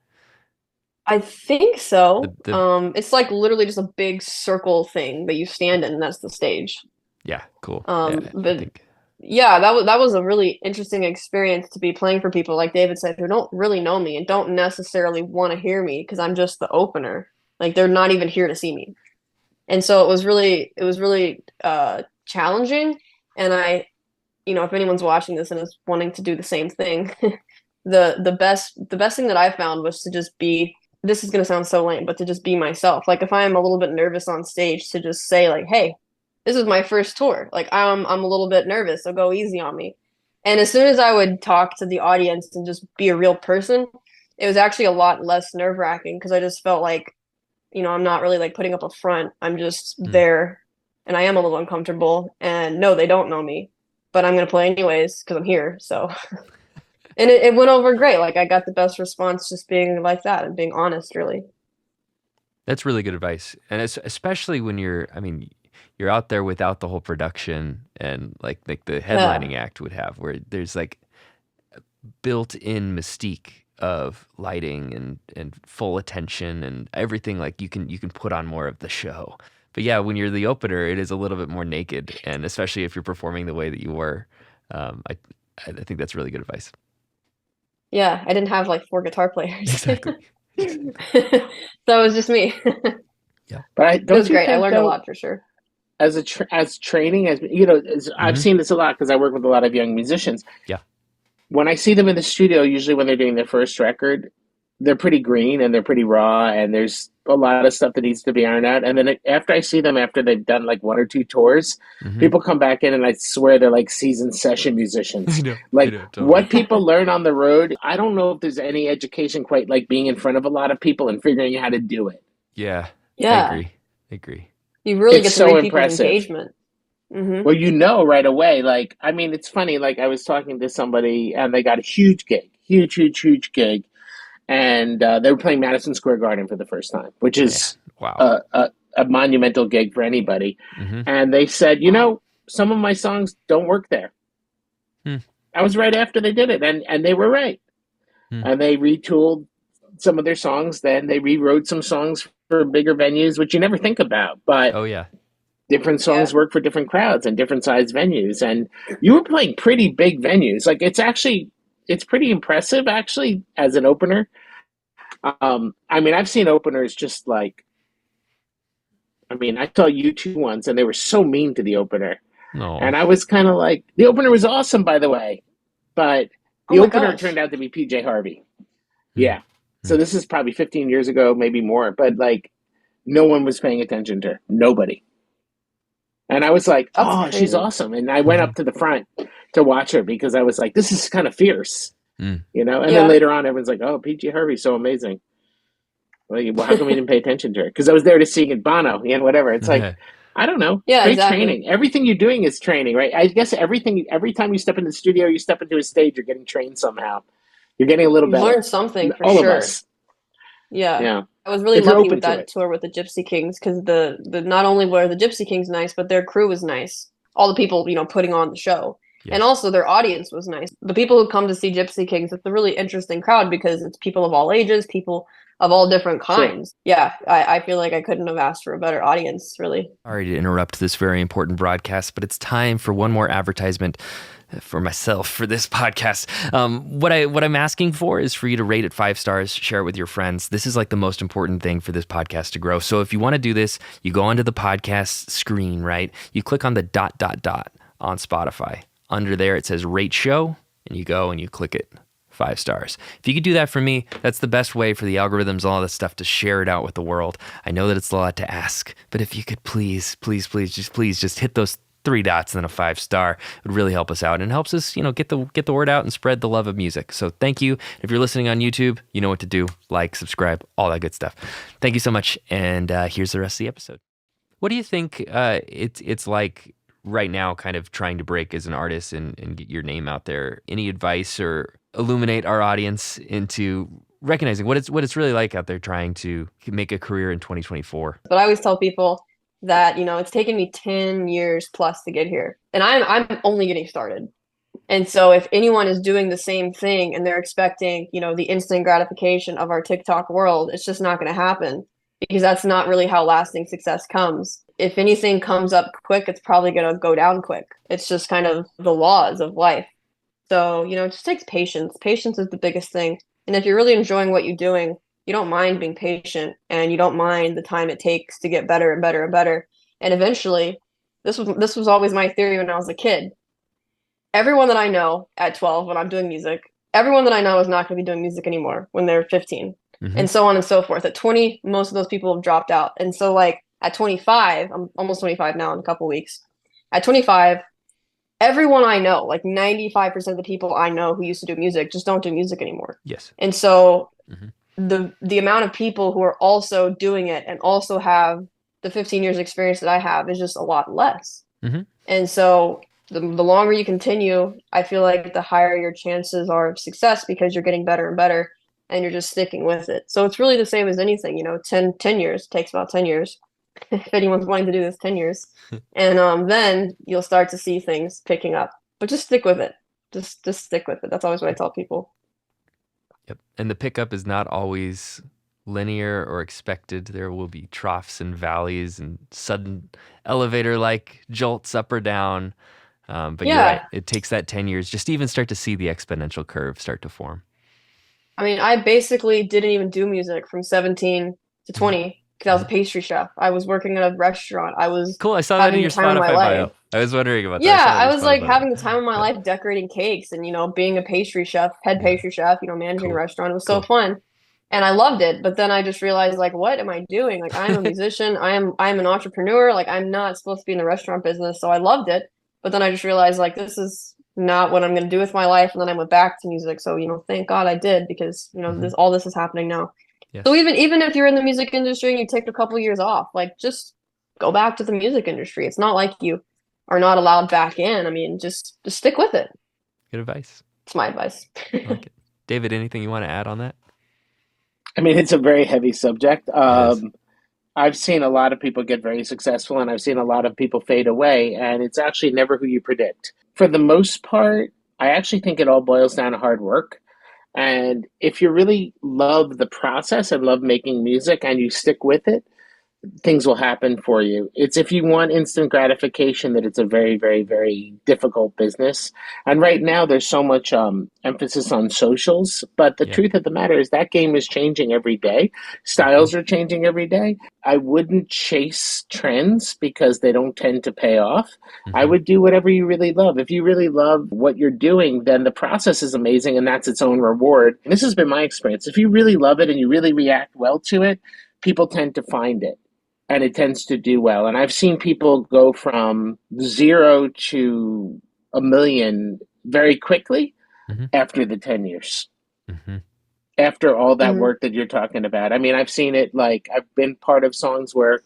I think so. The It's like literally just a big circle thing that you stand in, and that's the stage. Yeah, cool. Yeah, I But think. yeah, that was a really interesting experience to be playing for people like David said who don't really know me and don't necessarily want to hear me because I'm just the opener. Like they're not even here to see me. And so it was really challenging. And if anyone's watching this and is wanting to do the same thing, the best thing that I found was to just be, this is going to sound so lame, but to just be myself. Like if I'm a little bit nervous on stage, to just say like, "Hey, this is my first tour. Like I'm a little bit nervous, so go easy on me." And as soon as I would talk to the audience and just be a real person, it was actually a lot less nerve-wracking because I just felt like, I'm not really like putting up a front. I'm just Mm. there, and I am a little uncomfortable. And no, they don't know me, but I'm gonna play anyways because I'm here. So, and it went over great. Like I got the best response just being like that and being honest, really. That's really good advice, and especially when you're out there without the whole production and like the Yeah, headlining act would have, where there's like built-in mystique of lighting and full attention and everything. Like you can put on more of the show. But yeah, when you're the opener, it is a little bit more naked, and especially if you're performing the way that you were, um, I I think that's really good advice. yeah. I didn't have like four guitar players, so Exactly. Exactly. it was just me. Yeah. But It don't was you great. I think learned a though, lot for sure. as training, I've Hmm. seen this a lot because I work with a lot of young musicians. Yeah. When I see them in the studio, usually when they're doing their first record, they're pretty green and they're pretty raw, and there's a lot of stuff that needs to be ironed out. And then after I see them, after they've done like one or two tours, Hmm. people come back in and I swear they're like seasoned session I musicians. know. I Like know. Totally. what people learn on the road, I don't know if there's any education quite like being in front of a lot of people and figuring out how to do it. Yeah. I Yeah, agree. I agree. you really It's get to so read people's impressive. engagement. Mm-hmm. Well, you know right away. Like, I mean, it's funny. Like, I was talking to somebody, and they got a huge gig, huge, huge, huge gig, and they were playing Madison Square Garden for the first time, which Yeah. is Wow. a monumental gig for anybody. Mm-hmm. And they said, you Wow. know, some of my songs don't work there. Hmm. That was right after they did it, and they were right. Hmm. And they retooled some of their songs. Then they rewrote some songs for bigger venues, which you never think about. But Oh yeah. different Yeah. songs work for different crowds and different size venues. And you were playing pretty big venues. Like it's pretty impressive actually as an opener. I mean, I've seen openers just like, I mean, I saw U2 once and they were so mean to the opener. No. And I was kind of like, the opener was awesome, by the way, but Oh the my opener gosh. turned out to be PJ Harvey. Hmm. Yeah. Hmm. So this is probably 15 years ago, maybe more, but like no one was paying attention to her. Nobody. And I was like, That's oh, she's crazy. awesome. And I went up to the front to watch her because I was like, this is kind of fierce, Hmm. you know? And then Yeah. later on, everyone's like, oh, PG Harvey's so amazing. Well, how come we didn't pay attention to her? Because I was there to sing at Bono and whatever. It's like, I don't know. Yeah, Great exactly. training. Everything you're doing is training, right? I guess every time you step into the studio, you step into a stage, you're getting trained somehow. You're getting a little You've better. learned something for All of sure. us. Yeah. Yeah. I was really If you're lucky open with to that it. tour with the Gypsy Kings because the not only were the Gypsy Kings nice, but their crew was nice. All the people, putting on the show. And Yes. also their audience was nice. The people who come to see Gypsy Kings, it's a really interesting crowd because it's people of all ages, people of all different Sure. kinds. Yeah, I feel like I couldn't have asked for a better audience, really. Sorry to interrupt this very important broadcast, but it's time for one more advertisement for myself for this podcast. What I'm asking for is for you to rate it 5 stars, share it with your friends. This is like the most important thing for this podcast to grow. So if you want to do this, you go onto the podcast screen, right? You click on the ... on Spotify. Under there, it says rate show, and you go and you click it. 5 stars. If you could do that for me, that's the best way for the algorithms, all this stuff to share it out with the world. I know that it's a lot to ask, but if you could please just hit those 3 dots and then a 5-star, it would really help us out and helps us, get the word out and spread the love of music. So thank you. If you're listening on YouTube, you know what to do. Like, subscribe, all that good stuff. Thank you so much. And here's the rest of the episode. What do you think it's like right now, kind of trying to break as an artist and get your name out there? Any advice or illuminate our audience into recognizing what it's really like out there trying to make a career in 2024? But I always tell people that, it's taken me 10 years plus to get here. And I'm only getting started. And so if anyone is doing the same thing and they're expecting, the instant gratification of our TikTok world, it's just not going to happen because that's not really how lasting success comes. If anything comes up quick, it's probably going to go down quick. It's just kind of the laws of life. So, it just takes patience. Patience is the biggest thing. And if you're really enjoying what you're doing, you don't mind being patient and you don't mind the time it takes to get better and better and better. And eventually, this was always my theory when I was a kid. Everyone that I know at 12 when I'm doing music, everyone that I know is not going to be doing music anymore when they're 15, Mm-hmm. and so on and so forth. At 20, most of those people have dropped out. And so, like, at 25, I'm almost 25 now in a couple weeks. At 25, everyone I know, like 95% of the people I know who used to do music, just don't do music anymore. Yes. And so, Mm-hmm. the amount of people who are also doing it and also have the 15 years experience that I have is just a lot less. Mm-hmm. And so the longer you continue, I feel like the higher your chances are of success because you're getting better and better and you're just sticking with it. So it's really the same as anything, 10 years, takes about 10 years. If anyone's wanting to do this, 10 years. And then you'll start to see things picking up. But just stick with it. Just stick with it. That's always what I tell people. Yep. And the pickup is not always linear or expected. There will be troughs and valleys and sudden elevator-like jolts up or down. But you're right. Yeah. It takes that 10 years just to even start to see the exponential curve start to form. I mean, I basically didn't even do music from 17 to 20 because I was a pastry chef. I was working at a restaurant. I was Cool. I saw that in having your the time of my Spotify bio. life. I was wondering about that. Yeah, saw that in I your was like Spotify having bio. the time of my Yeah. life decorating cakes and, being a pastry chef, head Yeah. pastry chef, managing a Cool. restaurant. It was so Cool. fun. And I loved it. But then I just realized, like, what am I doing? Like, I am a musician. I am an entrepreneur. Like, I'm not supposed to be in the restaurant business. So I loved it. But then I just realized, like, this is not what I'm going to do with my life. And then I went back to music. So, thank God I did because, Mhm. all this is happening now. Yes. So even if you're in the music industry and you take a couple years off, like, just go back to the music industry. It's not like you are not allowed back in, I mean, just stick with it. Good advice. It's my advice. I like it. David, anything you want to add on that? I mean, it's a very heavy subject. It is. I've seen a lot of people get very successful, and I've seen a lot of people fade away, and it's actually never who you predict. For the most part, I actually think it all boils down to hard work. And if you really love the process and love making music and you stick with it, things will happen for you. It's if you want instant gratification that it's a very, very, very difficult business. And right now, there's so much emphasis on socials. But the Yeah. truth of the matter is that game is changing every day. Hmm. Styles are changing every day. I wouldn't chase trends because they don't tend to pay off. I Hmm. would do whatever you really love. If you really love what you're doing, then the process is amazing and that's its own reward. And this has been my experience. If you really love it and you really react well to it, people tend to find it and it tends to do well. And I've seen people go from zero to a million very quickly Hmm. after the 10 years, Hmm. after all that Hmm. work that you're talking about. I mean, I've seen it like I've been part of songs where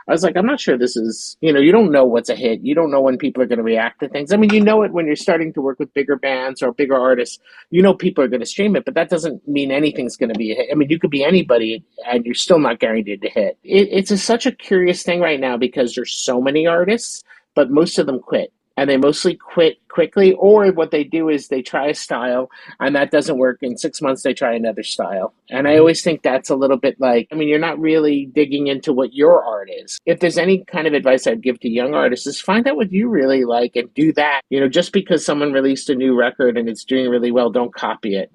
I was like, I'm not sure this is, you don't know what's a hit. You don't know when people are going to react to things. I mean, you know it when you're starting to work with bigger bands or bigger artists. You know people are going to stream it, but that doesn't mean anything's going to be a hit. I mean, you could be anybody and you're still not guaranteed to hit. Such a curious thing right now because there's so many artists, but most of them quit. And they mostly quit quickly, or what they do is they try a style and that doesn't work. In 6 months, they try another style. And I Hmm. always think that's a little bit like, I mean, you're not really digging into what your art is. If there's any kind of advice I'd give to young artists is find out what you really like and do that. Just because someone released a new record and it's doing really well, don't copy it.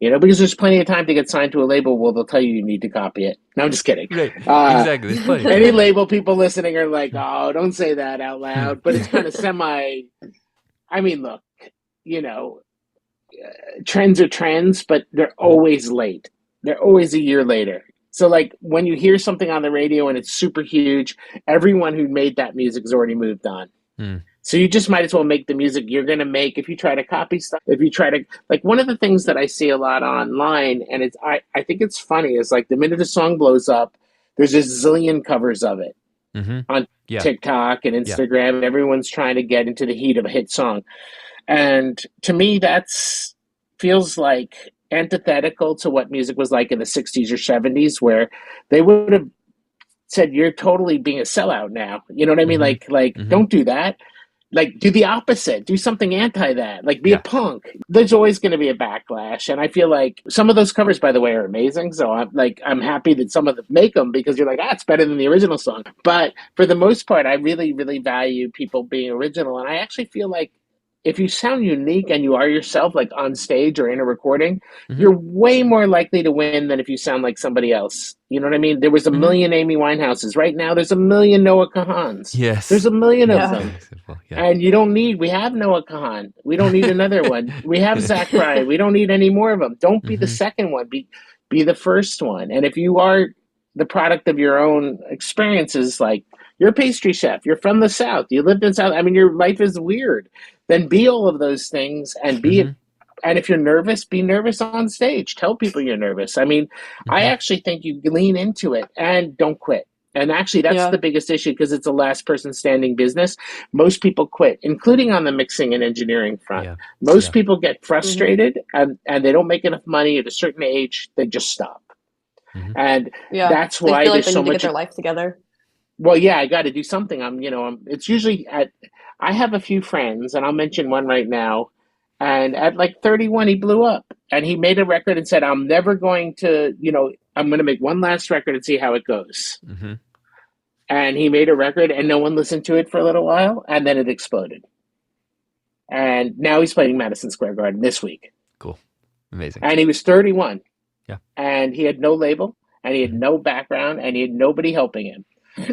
Because there's plenty of time to get signed to a label. Well, they'll tell you need to copy it. No, I'm just kidding. Right. Uh, Exactly. There's plenty of any time. label people listening are like, oh, don't say that out loud. But it's kind of semi. I mean, look, you know, trends are trends, but they're always late. They're always a year later. So, like, when you hear something on the radio and it's super huge, everyone who made that music has already moved on. Hmm. So you just might as well make the music you're going to make. If you try to copy stuff, if you try to, like, one of the things that I see a lot online, and I think it's funny, is like the minute a song blows up, there's a zillion covers of it Hmm. on Yeah. TikTok and Yeah. Instagram, and everyone's trying to get into the heat of a hit song. And to me, that's feels like antithetical to what music was like in the 60s or 70s, where they would have said, you're totally being a sellout now. You know what I mean? Hmm. Like, Hmm. don't do that. Like, do the opposite. Do something anti that. Like, be a Yeah. punk. There's always going to be a backlash, and I feel like some of those covers, by the way, are amazing. So I'm happy that some of them make them because you're like, it's better than the original song. But for the most part, I really, really value people being original, and I actually feel like if you sound unique and you are yourself, like on stage or in a recording, Hmm. you're way more likely to win than if you sound like somebody else. You know what I mean? There was a Hmm. million Amy Winehouses. Right now, there's a million Noah Kahans. There's Yes. a million of That's a Yeah. good them. example. Yeah. And we have Noah Kahan. We don't need another one. We have Zach Bryan. We don't need any more of them. Don't be the Hmm. second one. Be the first one. And if you are the product of your own experiences, like you're a pastry chef, you're from the South, you lived in South, I mean, your life is weird, then be all of those things and be Hmm. it. And if you're nervous, be nervous on stage. Tell people you're nervous. I mean, I Hmm. actually think you lean into it and don't quit. And actually, that's the Yeah. biggest issue because it's a last person standing business. Most people quit, including on the mixing and engineering front. Yeah. Most Yeah. people get Hmm. frustrated and they don't make enough money at a certain age, they just stop. Hmm. And Yeah. that's They why feel like there's they so need to get much. their life together. Well, yeah, I got to do something. It's usually I have a few friends, and I'll mention one right now. And at like 31, he blew up and he made a record and said, I'm never going to, I'm going to make one last record and see how it goes. Hmm. And he made a record and no one listened to it for a little while and then it exploded. And now he's playing Madison Square Garden this week. Cool. Amazing. And he was 31 Yeah. and he had no label and he had Hmm. no background and he had nobody helping him.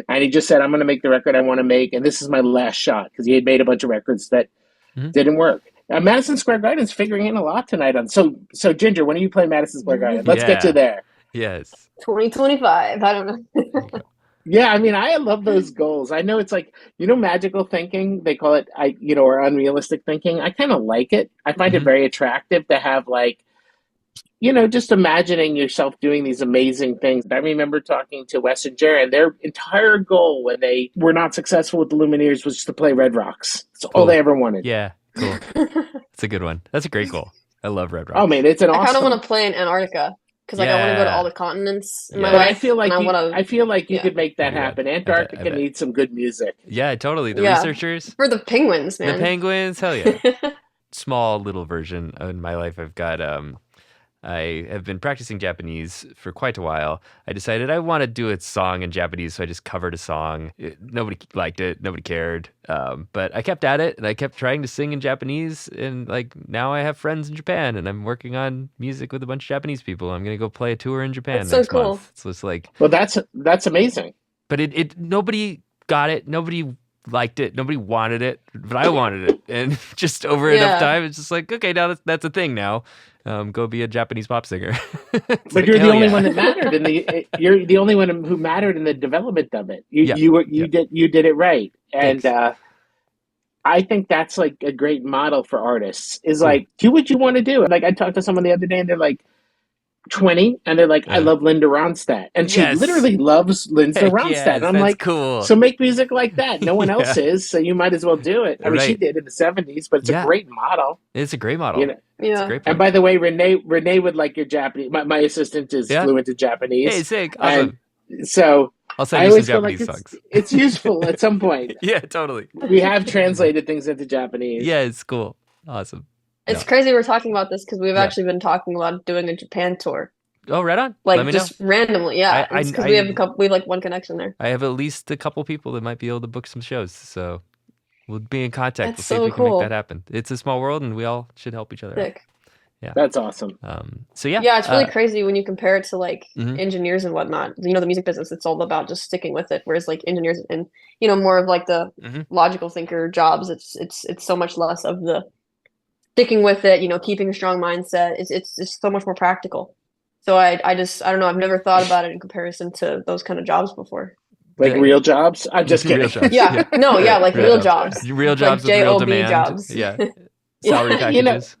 And he just said, I'm going to make the record I want to make. And this is my last shot because he had made a bunch of records that Hmm. didn't work. Madison Square Garden's figuring in a lot tonight. So Ginger, when do you play Madison Square Garden? Let's get to Yeah. there. Yes. 2025. I don't There know. you go. Yeah, I mean, I love those goals. I know it's like, magical thinking. They call it, or unrealistic thinking. I kind of like it. I find it Hmm. very attractive to have like just imagining yourself doing these amazing things. I remember talking to Wes and Jared, and their entire goal when they were not successful with the Lumineers was to play Red Rocks. That's all they Cool. ever wanted. Yeah, cool. That's a good one. That's a great goal. I love Red Oh man, Rocks. it's an I kind of awesome. want to play in Antarctica because like I want to go to all Yeah. the continents in my But Yeah. I life, feel and like I feel like you yeah, could make That'd that be rad. happen. I bet. I Antarctica bet. needs some good music. Yeah, totally. The yeah, researchers, for the penguins, the man. penguins, hell yeah. Small little version in my life. I have been practicing Japanese for quite a while. I decided I want to do a song in Japanese, so I just covered a song. Nobody liked it, nobody cared. But I kept at it, and I kept trying to sing in Japanese. And like now, I have friends in Japan, and I'm working on music with a bunch of Japanese people. I'm gonna go play a tour in Japan That's so next cool. month. So it's like, Well, that's amazing. but it nobody got it, nobody liked it, nobody wanted it, but I wanted it, and just over enough Yeah, time, it's just like, okay, now that's a thing now. Go be a Japanese pop singer. It's But like you're the hell only one yeah, that mattered in the. You're the only one who mattered in the development of it. You yeah, you were yeah. you did it right, and Thanks. I think that's like a great model for artists. Is Cool. like do what you want to do. Like I talked to someone the other day, and they're like 20, and they're like, I Uh, love Linda Ronstadt, and she yes, literally loves Linda heck Ronstadt, and yes, I'm that's like, cool. so make music like that. No one else Yeah, is, so you might as well do it. I mean, she right. did in the '70s, but it's a Yeah, great model, it's a great you model. know. It's a yeah. great And point. by the way, Renee would like your Japanese. My assistant is Yeah. fluent in Hey, Japanese, sick. and Awesome. so I'll send I you some always feel like Japanese it's songs. it's useful at some point. Yeah, totally. We have translated things into Japanese. Yeah, it's cool. Awesome. It's No. crazy we're talking about this because we've Yeah. actually been talking about doing a Japan tour, Oh, right on. Let like me know. just randomly. I Yeah, I it's because we have a I couple. We have like one connection there. I have at least a couple people that might be able to book some shows. So we'll be in contact. That's We'll see if so we can make that cool. happen. It's a small world, and we all should help each other out. Sick. Yeah. That's awesome. So yeah. Yeah, it's really crazy when you compare it to like Mhm. engineers and whatnot. You know, the music business, it's all about just sticking with it. Whereas like engineers and more of like the Mhm. logical thinker jobs, it's so much less of the sticking with it, keeping a strong mindset. It's so much more practical. So I don't know, I've never thought about it in comparison to those kind of jobs before. It's Like The crazy. real jobs. I'm just real kidding. jobs. Yeah, Yeah. no, yeah, Right. like Real real jobs. jobs, Real like jobs with real job demand. jobs. Yeah. Yeah, Salary you know, packages.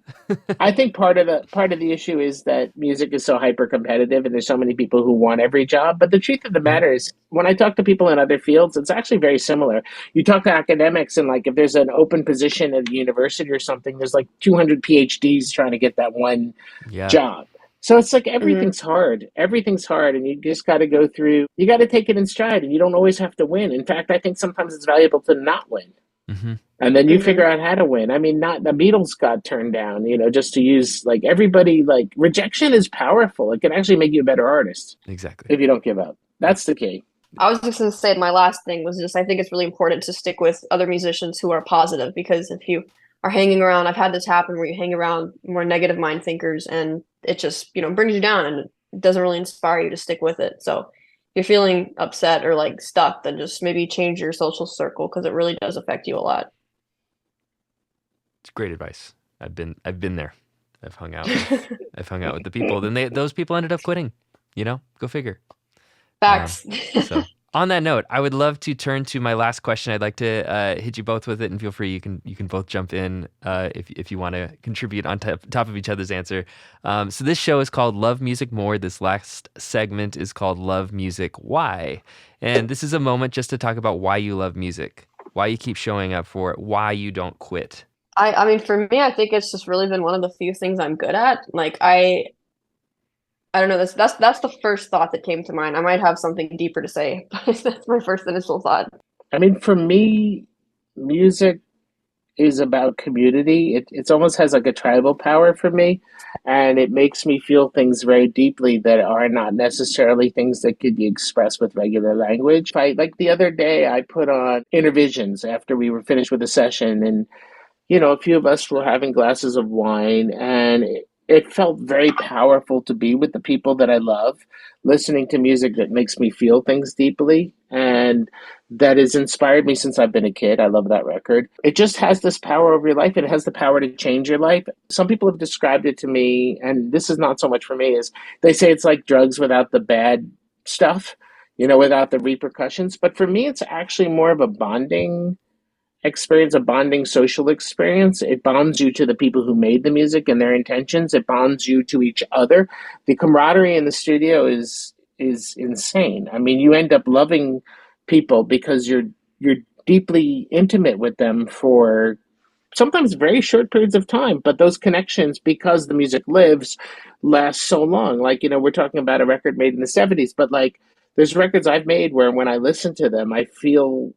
I think part of the issue is that music is so hyper competitive, and there's so many people who want every job. But the truth of the Mhm. matter is, when I talk to people in other fields, it's actually very similar. You talk to academics, and like if there's an open position at a university or something, there's like 200 PhDs trying to get that one Yeah. job. So it's like hmm everything's hard. Everything's hard, and you just got to go through. You got to take it in stride, and you don't always have to win. In fact, I think sometimes it's valuable to not win, Hmm. and then you figure hmm out how to win. I mean, not the Beatles got turned down, just to use like everybody. Like rejection is powerful. It can actually make you a better artist Exactly. if you don't give up. That's the key. I was just gonna say my last thing was just I think it's really important to stick with other musicians who are positive because if you are hanging around, I've had this happen where you hang around more negative mind thinkers and it just, brings you down and it doesn't really inspire you to stick with it. So if you're feeling upset or like stuck, then just maybe change your social circle because it really does affect you a lot. It's great advice. I've been there. I've hung out with the people. Then those people ended up quitting. Go figure. Um, Facts. so on that note, I would love to turn to my last question. I'd like to hit you both with it, and feel free. You can both jump in if you want to contribute on top of each other's answer. So this show is called Love Music More. This last segment is called Love Music Why, and this is a moment just to talk about why you love music, why you keep showing up for it, why you don't quit. I mean, for me, I think it's just really been one of the few things I'm good at. Like I don't know. That's the first thought that came to mind. I might have something deeper to say, but that's my first initial thought. I mean, for me, music is about community. It almost has like a tribal power for me, and it makes me feel things very deeply that are not necessarily things that could be expressed with regular language. Like the other day, I put on Intervisions after we were finished with the session, and a few of us were having glasses of wine, and it felt very powerful to be with the people that I love, listening to music that makes me feel things deeply, and that has inspired me since I've been a kid. I love that record. It just has this power over your life. It has the power to change your life. Some people have described it to me, and this is not so much for me, is they say it's like drugs without the bad stuff, without the repercussions. But for me, it's actually more of a bonding experience, a bonding social experience. It bonds you to the people who made the music and their intentions. It bonds you to each other. The camaraderie in the studio is insane. I mean, you end up loving people because you're deeply intimate with them for sometimes very short periods of time, but those connections, because the music lives, last so long. Like, we're talking about a record made in the 70s, but like there's records I've made where when I listen to them, I feel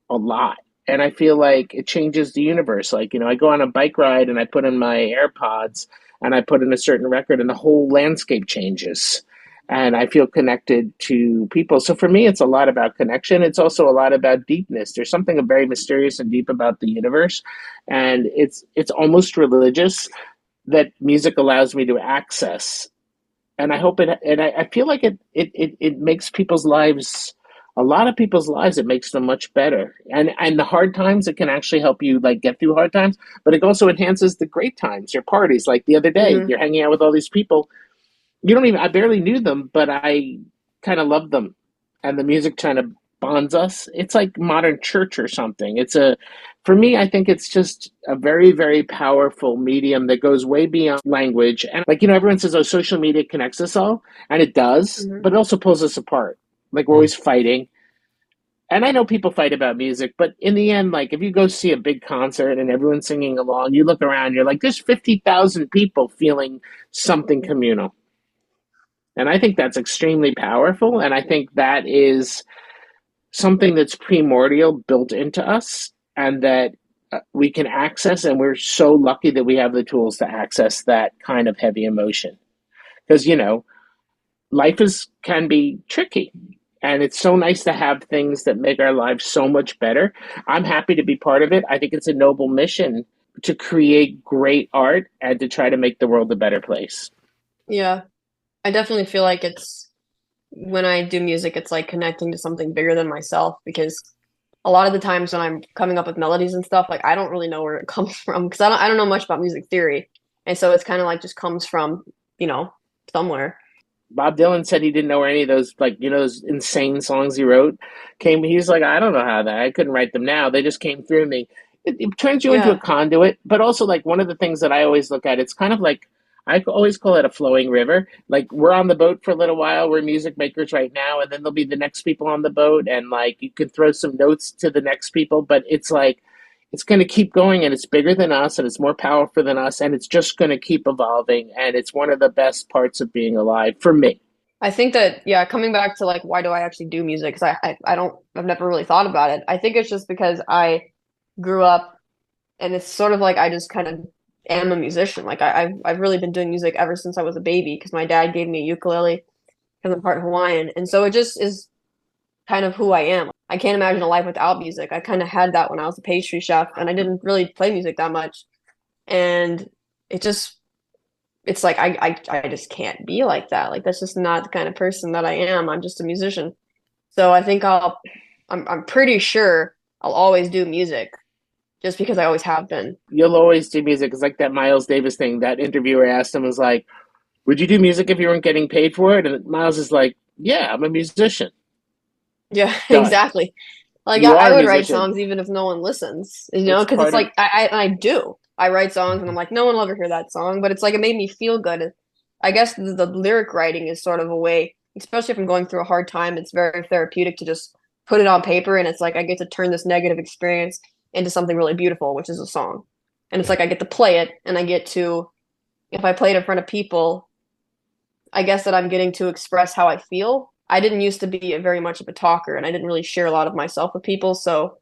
a lot. And I feel like it changes the universe. Like, I go on a bike ride and I put in my AirPods and I put in a certain record and the whole landscape changes. And I feel connected to people. So for me, it's a lot about connection. It's also a lot about deepness. There's something very mysterious and deep about the universe. And it's almost religious that music allows me to access. And I hope I feel like it makes people's lives, a lot of people's lives, it makes them much better. And the hard times, it can actually help you like get through hard times, but it also enhances the great times, your parties. Like the other day, Hmm. you're hanging out with all these people. You don't even, I barely knew them, but I kind of loved them. And the music kind of bonds us. It's like modern church or something. For me, I think it's just a very, very powerful medium that goes way beyond language. And like, everyone says, oh, social media connects us all. And it does, Hmm. but it also pulls us apart. Like we're always fighting. And I know people fight about music, but in the end, like if you go see a big concert and everyone's singing along, you look around, you're like, there's 50,000 people feeling something communal. And I think that's extremely powerful. And I think that is something that's primordial built into us and that we can access. And we're so lucky that we have the tools to access that kind of heavy emotion. Because, life can be tricky. And it's so nice to have things that make our lives so much better. I'm happy to be part of it. I think it's a noble mission to create great art and to try to make the world a better place. Yeah, I definitely feel like it's when I do music, it's like connecting to something bigger than myself because a lot of the times when I'm coming up with melodies and stuff, like I don't really know where it comes from because I don't know much about music theory. And so it's kind of like just comes from, you know, somewhere. Bob Dylan said he didn't know where any of those, like, those insane songs he wrote came. He's like, I don't know how that, I couldn't write them now. They just came through me. It turns you into a Yeah. conduit, but also, like, one of the things that I always look at, it's kind of like, I always call it a flowing river. Like, we're on the boat for a little while, we're music makers right now, and then there'll be the next people on the boat, and, like, you can throw some notes to the next people, but it's like, it's going to keep going and it's bigger than us and it's more powerful than us and it's just going to keep evolving and it's one of the best parts of being alive for me. I think that, yeah, coming back to like, why do I actually do music? Because I've never really thought about it. I think it's just because I grew up and it's sort of like I just kind of am a musician. Like I've really been doing music ever since I was a baby because my dad gave me a ukulele because I'm part Hawaiian. And so it just is kind of who I am. I can't imagine a life without music. I kind of had that when I was a pastry chef and I didn't really play music that much. And it just it's like I just can't be like that. Like that's just not the kind of person that I am. I'm just a musician. So I think I'm pretty sure I'll always do music just because I always have been. You'll always do music. It's like that Miles Davis thing. That interviewer asked him, was like, would you do music if you weren't getting paid for it? And Miles is like, yeah, I'm a musician. Yeah, Done. exactly. Like You are I a would write musician. songs even if no one listens, you know, It's because it's part of, like I do. I write songs and I'm like, no one will ever hear that song, but it's like it made me feel good. I guess the lyric writing is sort of a way, especially if I'm going through a hard time, it's very therapeutic to just put it on paper and it's like I get to turn this negative experience into something really beautiful, which is a song. And it's like I get to play it and I get to, if I play it in front of people, I guess that I'm getting to express how I feel. I didn't used to be very much of a talker and I didn't really share a lot of myself with people, so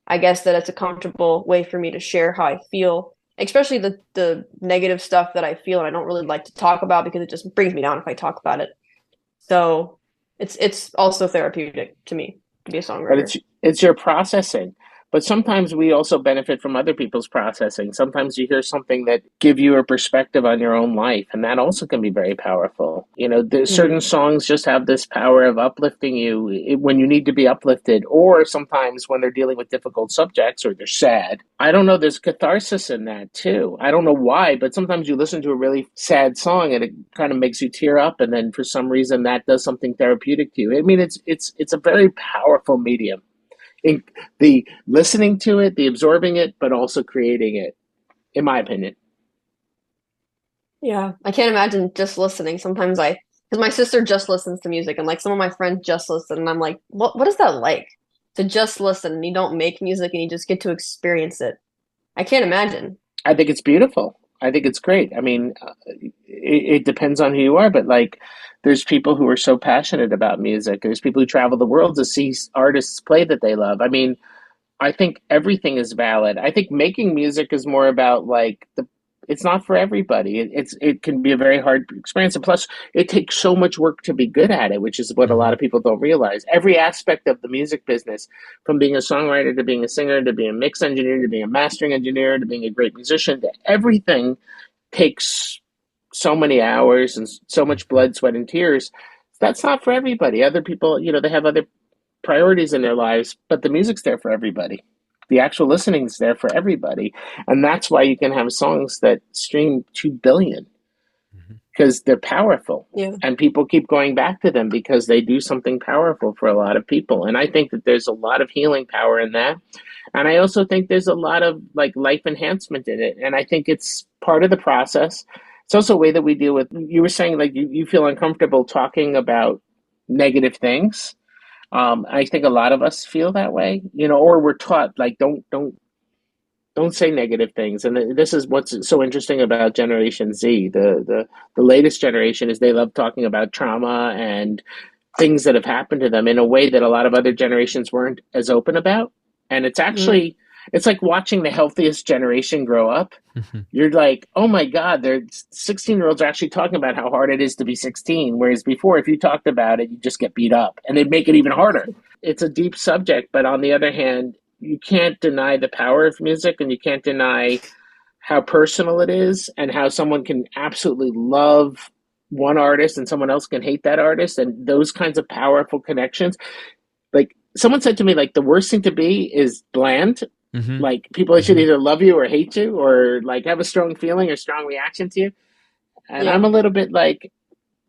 I guess that it's a comfortable way for me to share how I feel, especially the negative stuff that I feel and I don't really like to talk about because it just brings me down if I talk about it. So it's also therapeutic to me to be a but songwriter. it's your processing. But sometimes we also benefit from other people's processing. Sometimes you hear something that give you a perspective on your own life, and that also can be very powerful. There's certain Hmm. songs just have this power of uplifting you when you need to be uplifted, or sometimes when they're dealing with difficult subjects or they're sad. I don't know, there's catharsis in that too. I don't know why, but sometimes you listen to a really sad song and it kind of makes you tear up, and then for some reason that does something therapeutic to you. I mean, it's a very powerful medium. In the listening to it, the absorbing it, but also creating it, in my opinion. Yeah, I can't imagine just listening. Sometimes because my sister just listens to music, and like some of my friends just listen, and I'm like, what is that like to just listen? And you don't make music, and you just get to experience it. I can't imagine. I think it's beautiful. I think it's great. I mean, it depends on who you are, but like, there's people who are so passionate about music. There's people who travel the world to see artists play that they love. I mean, I think everything is valid. I think making music is more about like the. It's not for everybody. It can be a very hard experience, and plus, it takes so much work to be good at it, which is what a lot Hmm. of people don't realize. Every aspect of the music business, from being a songwriter to being a singer to being a mix engineer to being a mastering engineer to being a great musician, to everything takes so many hours and so much Hmm. blood, sweat, and tears. That's not for everybody. Other people, they have other priorities in their lives, but the music's there for everybody. The actual listening's there for everybody. And that's why you can have songs that stream 2 billion Hmm. because they're powerful. Yeah. And people keep going back to them because they do something powerful for a lot of people. And I think that there's a lot of healing power in that. And I also think there's a lot of like life enhancement in it. And I think it's part of the process. It's also a way that we deal with, you were saying like you feel uncomfortable talking about negative things. I think a lot of us feel that way, or we're taught like don't say negative things. And this is what's so interesting about Generation Z. The latest generation is they love talking about trauma and things that have happened to them in a way that a lot of other generations weren't as open about. And Mm. it's like watching the healthiest generation grow up. Hmm. You're like, oh my God, they're 16-year-olds are actually talking about how hard it is to be 16. Whereas before, if you talked about it, you just get beat up and they'd make it even harder. It's a deep subject, but on the other hand, you can't deny the power of music and you can't deny how personal it is and how someone can absolutely love one artist and someone else can hate that artist and those kinds of powerful connections. Like someone said to me, like the worst thing to be is bland. Hmm. Like people should Hmm. either love you or hate you or like have a strong feeling or strong reaction to you. And I'm Yeah. a little bit like,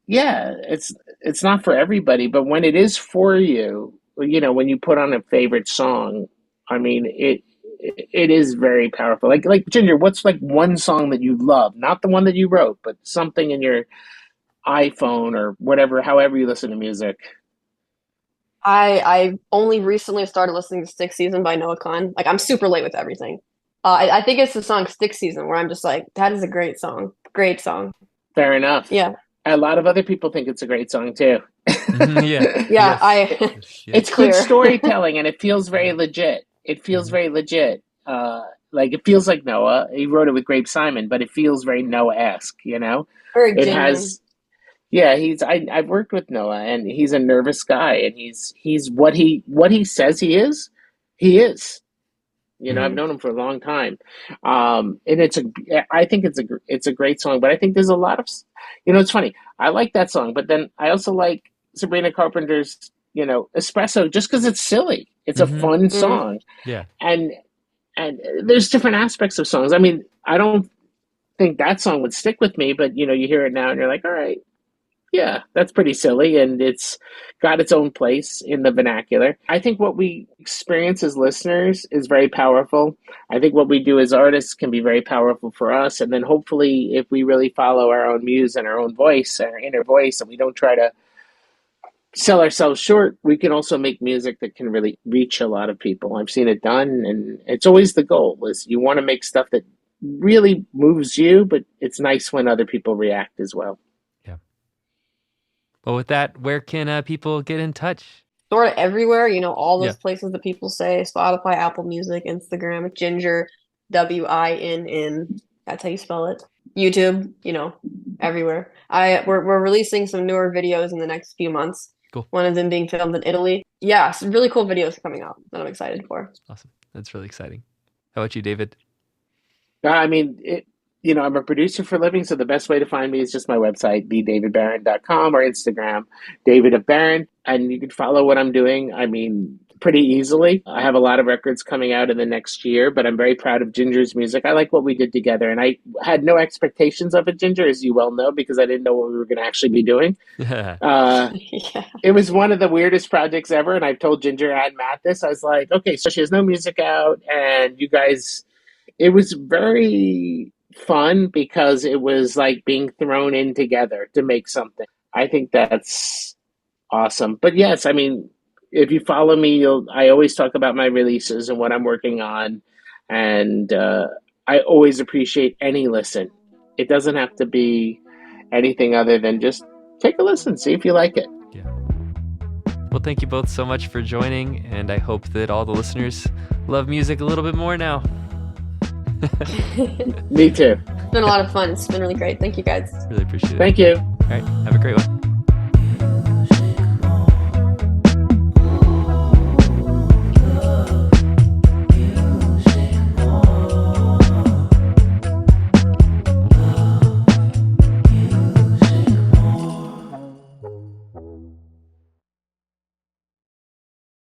yeah, it's not for everybody, but when it is for you, when you put on a favorite song, I mean, it is very powerful. Like Ginger, what's like one song that you love? Not the one that you wrote, but something in your iPhone or whatever, however you listen to music. I only recently started listening to Stick Season by Noah Khan. Like I'm super late with everything. I think it's the song Stick Season where I'm just like, that is a great song. Great song. Fair enough. Yeah. A lot of other people think it's a great song too. Hmm. Yeah. Yeah, Yes. I Yeah. it's It's good clear. storytelling and it feels very Yeah. legit. It feels Hmm. very legit. Like it feels like Noah. He wrote it with Grape Simon, but it feels very Noah-esque. Very It genuine. has yeah, I've worked with Noah and he's a nervous guy and he's what he says he is, he is. I've Hmm. known him for a long time. And I think it's a great song, but I think there's a lot of, it's funny. I like that song, but then I also like Sabrina Carpenter's, Espresso just because it's silly. It's a Hmm. fun Mm. song. Yeah. And, and there's different aspects of songs. I mean, I don't think that song would stick with me, but you hear it now and you're like, all right, yeah, that's pretty silly, and it's got its own place in the vernacular. I think what we experience as listeners is very powerful. I think what we do as artists can be very powerful for us, and then hopefully, if we really follow our own muse and our own voice, our inner voice, and we don't try to sell ourselves short, we can also make music that can really reach a lot of people. I've seen it done, and it's always the goal: is you want to make stuff that really moves you, but it's nice when other people react as well. Yeah. Well, with that, where can people get in touch? Sort of everywhere, all Yeah. those places that people say, Spotify, Apple Music, Instagram, Ginger, Winn. That's how you spell it. YouTube, everywhere. We're releasing some newer videos in the next few months. Cool. One of them being filmed in Italy. Yeah, some really cool videos coming out that I'm excited for. Awesome. That's really exciting. How about you, David? I mean, I'm a producer for a living, so the best way to find me is just my website, thedavidbarron.com, or Instagram, David of Barron, and you can follow what I'm doing. I mean, pretty easily. I have a lot of records coming out in the next year, but I'm very proud of Ginger's music. I like what we did together, and I had no expectations of it, Ginger, as you well know, because I didn't know what we were going to actually be doing. Yeah. It was one of the weirdest projects ever, and I've told Ginger and Matt this. I was like, okay, so she has no music out, and you guys, it was very fun because it was like being thrown in together to make something. I think that's awesome. But yes, I mean, if you follow me, I always talk about my releases and what I'm working on, and I always appreciate any listen. It doesn't have to be anything other than just take a listen, see if you like it. Yeah. Well, thank you both so much for joining, and I hope that all the listeners love music a little bit more now. Me too. It's been a lot of fun. It's been really great. Thank you, guys. Really appreciate it. Thank you. All right. Have a great one.